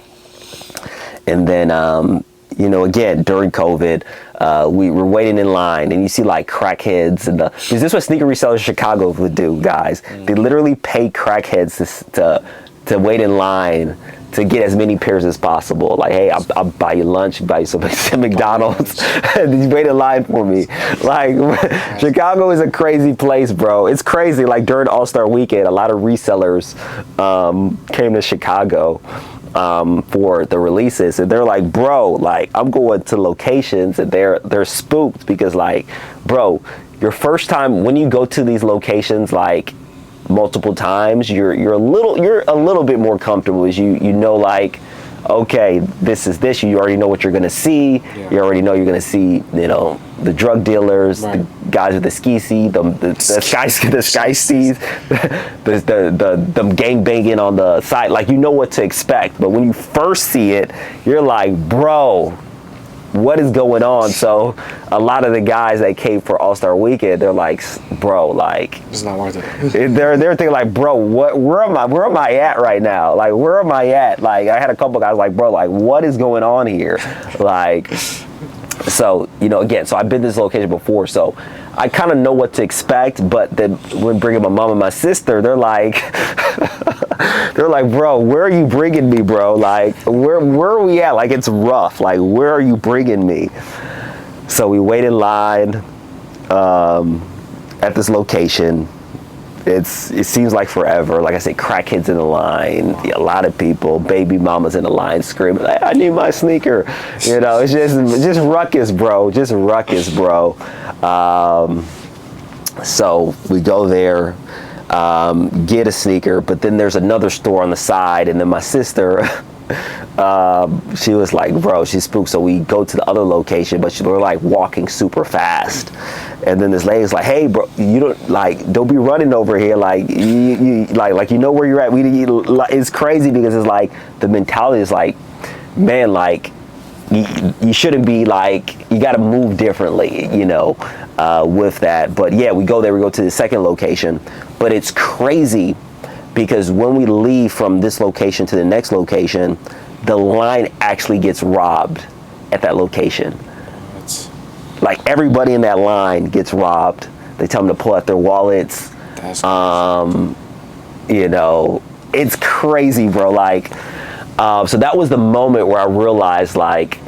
And then, again, during COVID, we were waiting in line, and you see like crackheads, because this is what sneaker resellers in Chicago would do, guys. They literally pay crackheads to wait in line to get as many pairs as possible. Like, hey, I'll buy you lunch, buy you some McDonald's. You wait in line for me. Like, Chicago is a crazy place, bro. It's crazy. Like, during All-Star Weekend, a lot of resellers came to Chicago for the releases, and they're like, bro, like, I'm going to locations, and they're spooked because, like, bro, your first time when you go to these locations, like, multiple times, you're a little bit more comfortable, as you know, like, okay, this is this. You already know what you're gonna see. Yeah. You already know you're gonna see, you know, the drug dealers, right, the guys with the ski seat, the sky skis, the gang banging on the side. Like, you know what to expect. But when you first see it, you're like, bro, what is going on? So a lot of the guys that came for All-Star Weekend, they're like, bro, like, it's not worth it. they're thinking like, bro, where am I at right now? Like, where am I at? Like, I had a couple guys like, bro, like, what is going on here? Like, so, you know, again, so I've been to this location before, so I kind of know what to expect. But then when bringing my mom and my sister, they're like, bro, where are you bringing me, bro? Like, where are we at? Like, it's rough. Like, where are you bringing me? So we wait in line at this location. It seems like forever. Like I said, crackheads in the line, a lot of people, baby mamas in the line screaming, like, I need my sneaker. You know, it's just ruckus, bro. Just ruckus, bro. So we go there, get a sneaker, but then there's another store on the side, and then my sister, she was like, bro, she's spooked. So we go to the other location, but we're like walking super fast. And then this lady's like, hey, bro, you don't be running over here. Like, you know where you're at. It's crazy because it's like, the mentality is like, man, like, you shouldn't be, like, you got to move differently, you know, with that. But yeah, we go to the second location, but it's crazy because when we leave from this location to the next location, the line actually gets robbed at that location. Like, everybody in that line gets robbed. They tell them to pull out their wallets. That's crazy. You know, it's crazy, bro. Like, so that was the moment where I realized, like,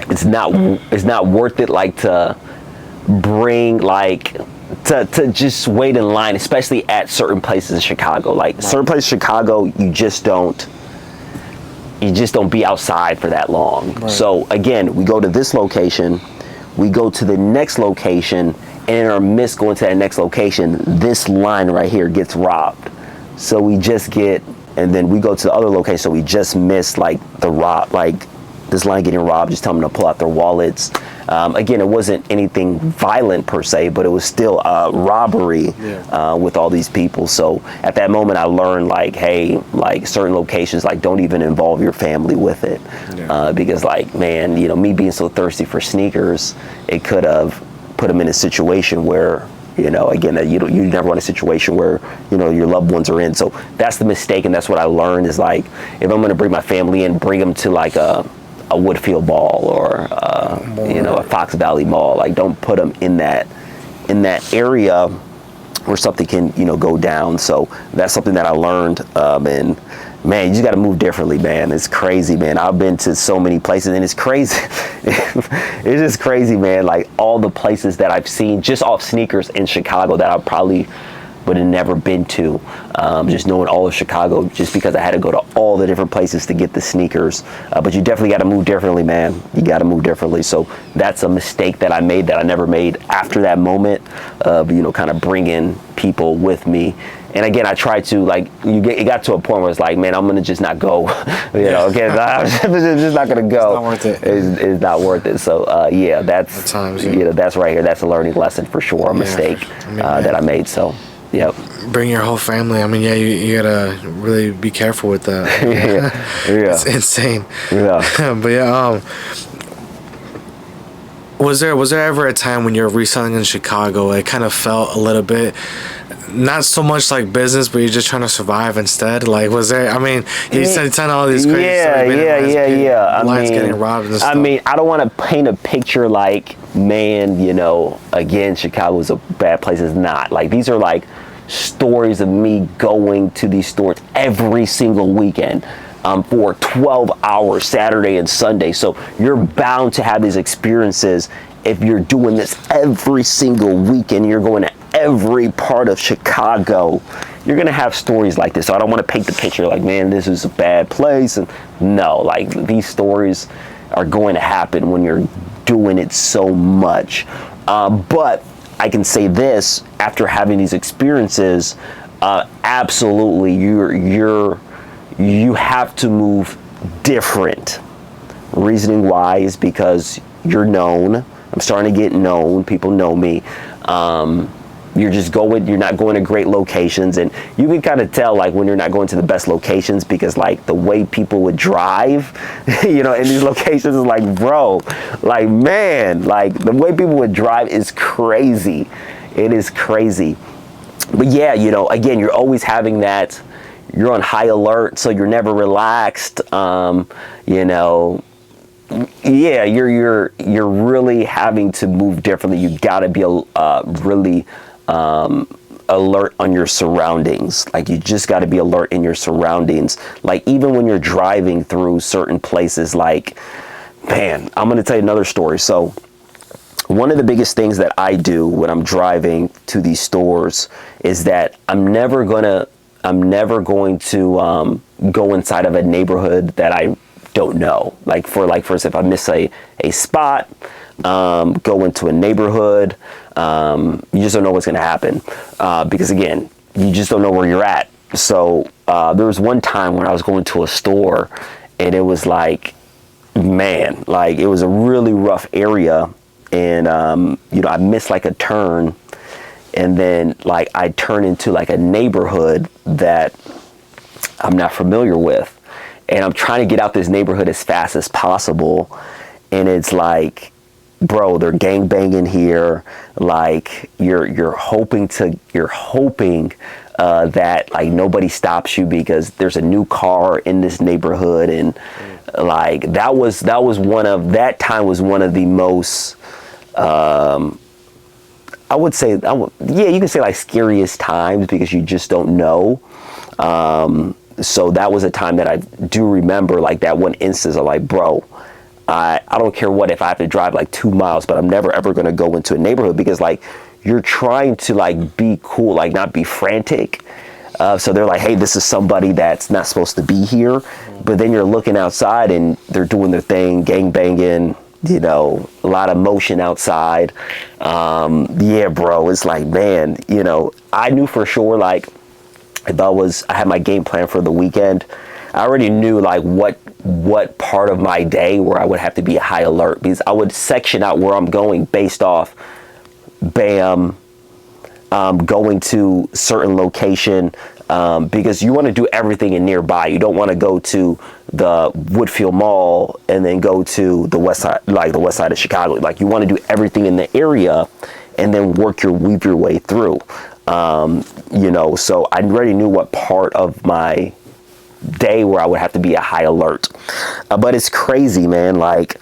it's not worth it, like, to bring, like, to just wait in line, especially at certain places in Chicago. Like, certain places in Chicago, you just don't be outside for that long. Right. So again, we go to this location, we go to the next location, and in our midst going to that next location, this line right here gets robbed. So we just and then we go to the other location, so we just missed, like, this line getting robbed, just tell them to pull out their wallets. Again, it wasn't anything violent per se, but it was still a robbery with all these people. So at that moment, I learned, like, hey, like, certain locations, like, don't even involve your family with it. Because, like, man, you know, me being so thirsty for sneakers, it could have put them in a situation where, you know, again, that you never want a situation where, you know, your loved ones are in. So that's the mistake, and that's what I learned is, like, if I'm going to bring my family in, bring them to, like, a Woodfield Mall or you know, a Fox Valley Mall. Like, don't put them in that area where something can, you know, go down. So that's something that I learned. And man, you just got to move differently, man. It's crazy, man. I've been to so many places, and it's crazy. It's just crazy, man. Like, all the places that I've seen just off sneakers in Chicago that I probably would have never been to, just knowing all of Chicago, just because I had to go to all the different places to get the sneakers. But you definitely got to move differently, man. You got to move differently. So that's a mistake that I made that I never made after that moment of, you know, kind of bringing people with me. And again, I tried to, like, it got to a point where it's like, man, I'm going to just not go. You know, again, I'm just not going to go. It's not worth it. It's not worth it. So, yeah, that's, you know, that's right here. That's a learning lesson for sure, a mistake that I made. So. Yep. Bring your whole family. I mean, yeah, you gotta really be careful with that. Yeah. It's insane. Yeah. But yeah, was there ever a time when you're reselling in Chicago, it kind of felt a little bit not so much like business, but you're just trying to survive instead? Like, was there? I mean, you said telling all these crazy yeah. Lines getting robbed and stuff. I mean, I don't want to paint a picture like, man, you know, again, Chicago is a bad place. It's not. Like, these are like stories of me going to these stores every single weekend. for 12 hours Saturday and Sunday. So you're bound to have these experiences if you're doing this every single weekend. You're going to every part of Chicago. You're going to have stories like this. So I don't want to paint the picture like, man, this is a bad place. And no, like these stories are going to happen when you're doing it so much. But I can say this, after having these experiences, absolutely, you have to move different. Reasoning why is because you're known. I'm starting to get known. People know me. You're not going to great locations, and you can kind of tell like when you're not going to the best locations, because like the way people would drive, in these locations is like, bro, like, man, like the way people would drive is crazy. It is crazy. But yeah, again, you're always having that, you're on high alert, so you're never relaxed. Yeah, you're really having to move differently. You got to be really alert on your surroundings. Like you just got to be alert in your surroundings. Like even when you're driving through certain places, like, man, I'm going to tell you another story. So one of the biggest things that I do when I'm driving to these stores is that I'm never going to go inside of a neighborhood that I don't know. Like for instance, if I miss a spot, go into a neighborhood, you just don't know what's going to happen, because again, you just don't know where you're at. So there was one time when I was going to a store, and it was like, man, like it was a really rough area, and I missed like a turn, and then like I turn into like a neighborhood that I'm not familiar with. And I'm trying to get out this neighborhood as fast as possible. And it's like, bro, they're gang banging here. Like you're hoping that like nobody stops you because there's a new car in this neighborhood. And like that time was one of the most, I would say, you can say like scariest times, because you just don't know. So that was a time that I do remember, like that one instance of like, bro, I don't care what, if I have to drive like 2 miles, but I'm never ever going to go into a neighborhood, because like you're trying to like be cool, like not be frantic. So they're like, hey, this is somebody that's not supposed to be here. But then you're looking outside and they're doing their thing, gang banging, a lot of motion outside. Yeah, bro, it's like, man, I knew for sure, like, if I had my game plan for the weekend, I already knew like what part of my day where I would have to be high alert, because I would section out where I'm going based off, bam, going to certain location, because you want to do everything in nearby. You don't want to go to the Woodfield Mall and then go to the west side of Chicago. Like you want to do everything in the area and then weave your way through. So I already knew what part of my day where I would have to be a high alert. But it's crazy, man. Like,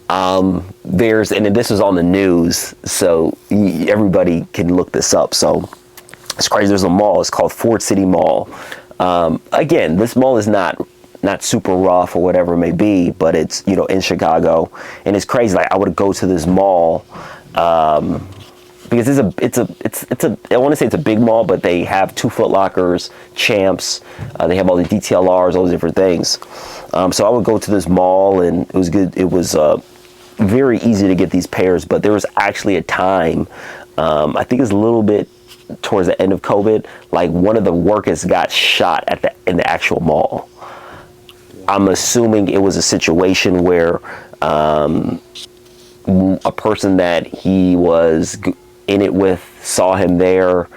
and this is on the news, so everybody can look this up. So it's crazy. There's a mall. It's called Ford City Mall. Again, this mall is not super rough or whatever it may be, but it's, in Chicago, and it's crazy. Like I would go to this mall, because I want to say it's a big mall, but they have 2 Foot Lockers, Champs, they have all the DTLRs, all those different things. So I would go to this mall, and it was good. It was very easy to get these pairs, but there was actually a time, I think it's a little bit towards the end of COVID, like one of the workers got shot in the actual mall. I'm assuming it was a situation where a person that he was in it with saw him there,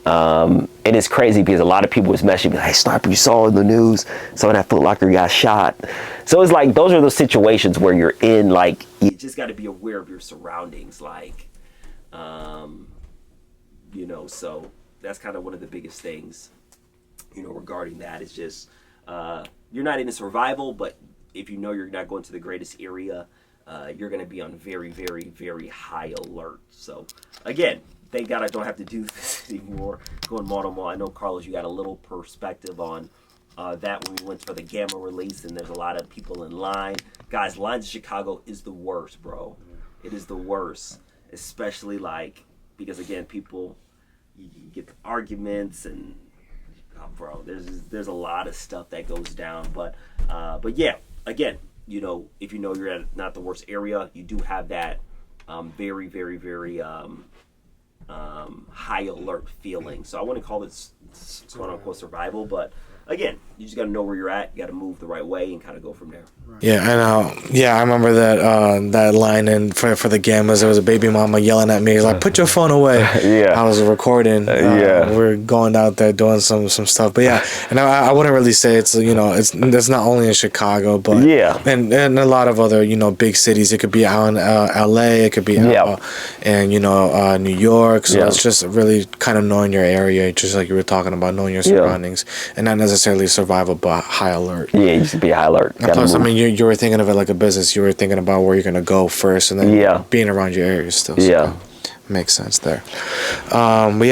and it's crazy because a lot of people was messaging me like, hey, Sniper, you saw in the news someone at Foot Locker got shot. So it's like those are those situations where you're in, like, you just got to be aware of your surroundings, like, so that's kind of one of the biggest things, regarding that. It's just you're not in survival, but if you're not going to the greatest area, you're going to be on very, very, very high alert. So, again, thank God I don't have to do this anymore, going mall to mall. I know, Carlos, you got a little perspective on that when we went for the Gamma release, and there's a lot of people in line. Guys, lines in Chicago is the worst, bro. It is the worst, especially like because again, people you get arguments and bro, there's a lot of stuff that goes down, but yeah, again, you know, if you know you're at not the worst area, you do have that very, very, very high alert feeling. So I wouldn't call it quote unquote survival, but again, you just got to know where you're at. You got to move the right way and kind of go from there. Yeah, and I remember that line in for the Gammas. There was a baby mama yelling at me. He's like, "Put your phone away." Yeah, I was recording. We're going out there doing some stuff. But yeah, and I wouldn't really say it's it's not only in Chicago, but and a lot of other big cities. It could be out in L.A. It could be out in New York. So it's just really kind of knowing your area, just like you were talking about, knowing your surroundings, and not necessarily survival, but high alert. Yeah, you should be high alert. And plus, I mean, you were thinking of it like a business. You were thinking about where you're going to go first, and then being around your area still. So makes sense there. But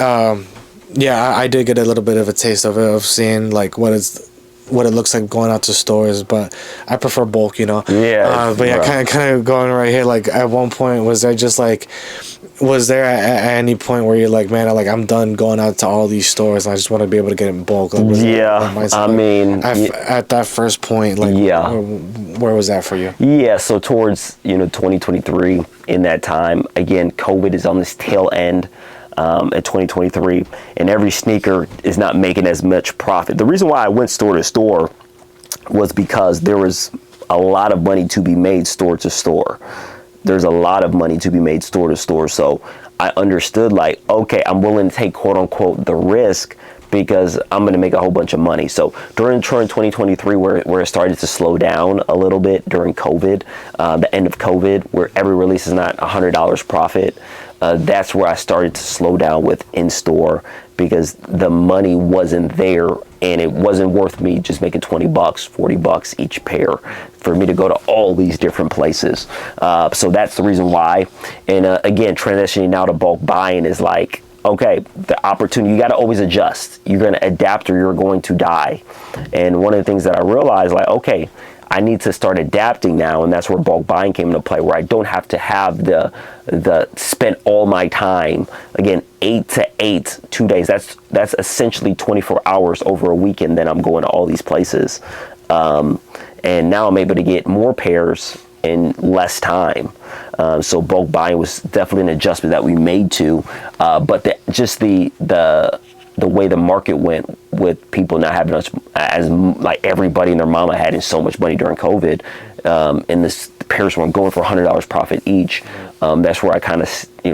I did get a little bit of a taste of it, of seeing like what it looks like going out to stores, but I prefer bulk, but kind of going right here, like at one point, was there at any point where you're like, man, I'm done going out to all these stores, and I just want to be able to get it in bulk? Like, at that first point, where was that for you? Yeah, so towards 2023, in that time, again, COVID is on this tail end. At 2023, and every sneaker is not making as much profit. The reason why I went store to store was because there was a lot of money to be made store to store. There's a lot of money to be made store to store. So I understood, like, okay, I'm willing to take quote unquote the risk because I'm going to make a whole bunch of money. So during 2023, where it started to slow down a little bit during COVID, the end of COVID, where every release is not $100 profit, that's where I started to slow down with in-store, because the money wasn't there, and it wasn't worth me just making $20, $40 each pair for me to go to all these different places. So that's the reason why. And again, transitioning now to bulk buying is like, okay, the opportunity, you got to always adjust. You're going to adapt or you're going to die. And one of the things that I realized, like, okay, I need to start adapting now, and that's where bulk buying came into play, where I don't have to have the spend all my time, again, 8 to 8, 2 days. That's essentially 24 hours over a weekend. Then I'm going to all these places, and now I'm able to get more pairs in less time. So bulk buying was definitely an adjustment that we made to, but the way the market went with people not having as like everybody and their mama had so much money during COVID, and the pairs weren't going for $100 profit each. That's where I kind of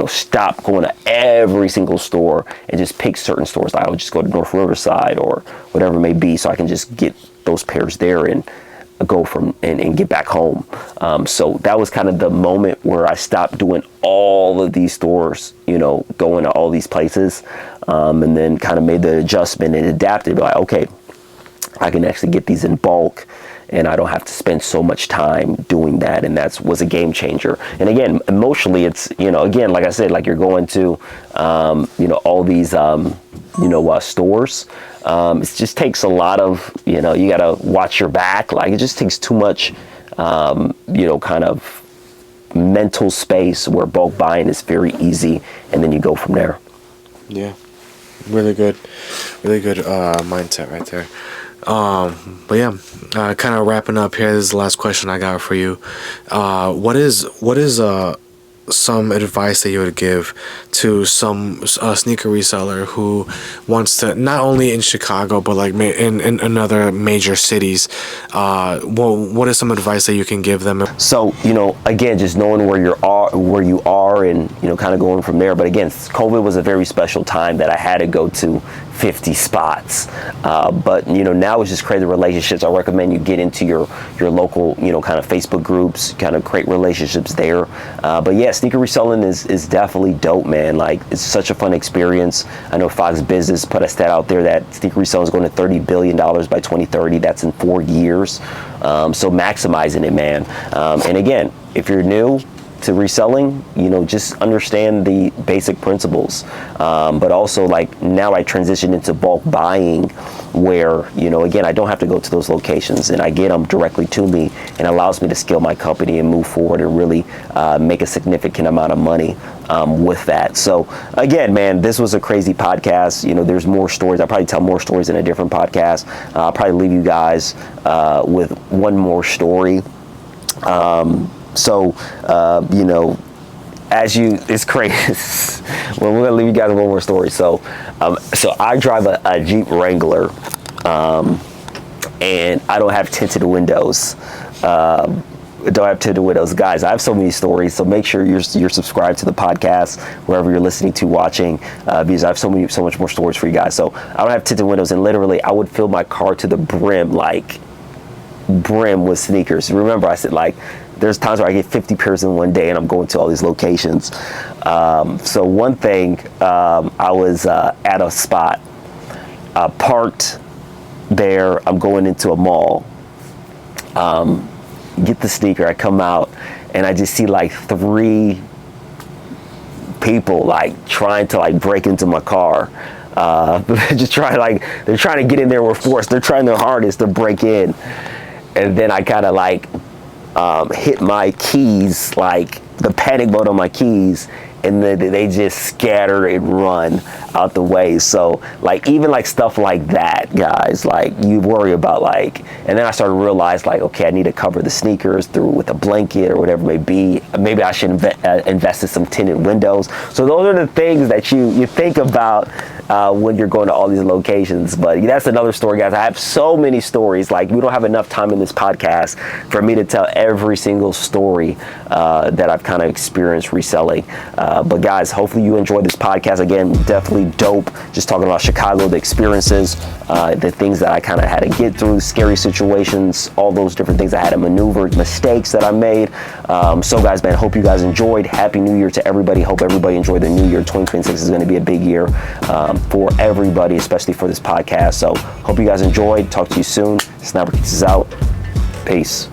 stopped going to every single store and just pick certain stores. Like I would just go to North Riverside or whatever it may be, so I can just get those pairs there and go from and get back home. So that was kind of the moment where I stopped doing all of these stores, going to all these places, and then kind of made the adjustment and adapted. Like, okay, I can actually get these in bulk, and I don't have to spend so much time doing that. And that was a game changer. And again, emotionally, it's, again, like I said, like you're going to, all these, stores. It just takes a lot of, you got to watch your back. Like it just takes too much, kind of mental space, where bulk buying is very easy. And then you go from there. Yeah. Really good mindset right there. But yeah, kind of wrapping up here. This is the last question I got for you. What is some advice that you would give to some sneaker reseller who wants to, not only in Chicago but like in other major cities? What is some advice that you can give them? So again, just knowing where you are, and kind of going from there. But again, COVID was a very special time that I had to go to 50 spots, but now it's just creating relationships. I recommend you get into your local kind of Facebook groups, kind of create relationships there. But yeah, sneaker reselling is definitely dope, man. Like it's such a fun experience. I know Fox Business put a stat out there that sneaker reselling is going to $30 billion by 2030. That's in 4 years. So maximizing it, man. And again, if you're new to reselling, just understand the basic principles. But also, like, now I transition into bulk buying. where, you know, again, I don't have to go to those locations and I get them directly to me, and allows me to scale my company and move forward and really make a significant amount of money with that. So again, man, this was a crazy podcast. You know, there's more stories. I'll probably tell more stories in a different podcast. I'll probably leave you guys with one more story. You know, it's crazy. Well, we're gonna leave you guys with one more story. So I drive a Jeep Wrangler, and I don't have tinted windows. Guys. I have so many stories, so make sure you're subscribed to the podcast wherever you're listening to, watching, because I have so much more stories for you guys. So I don't have tinted windows, and literally I would fill my car to the brim with sneakers. Remember, I said, like, there's times where I get 50 pairs in one day and I'm going to all these locations. So one thing, I was at a spot, parked there, I'm going into a mall, get the sneaker, I come out, and I just see like 3 people like trying to like break into my car. They're trying to get in there with force. They're trying their hardest to break in. And then I kind of like hit my keys, like the panic mode on my keys, and then they just scatter and run out the way. So like, even like stuff like that, guys, like you worry about, like, and then I started to realize, like, okay, I need to cover the sneakers with a blanket or whatever it may be. Maybe I should invest in some tinted windows. So those are the things that you think about when you're going to all these locations. But that's another story, guys. I have so many stories. Like, we don't have enough time in this podcast for me to tell every single story that I've kind of experienced reselling. But guys, hopefully you enjoyed this podcast. Again, definitely dope. Just talking about Chicago, the experiences, the things that I kind of had to get through, scary situations, all those different things I had to maneuver, mistakes that I made. So guys, man, hope you guys enjoyed. Happy New Year to everybody. Hope everybody enjoyed the new year. 2026 is going to be a big year for everybody, especially for this podcast. So hope you guys enjoyed. Talk to you soon. Snapper Keats is out. Peace.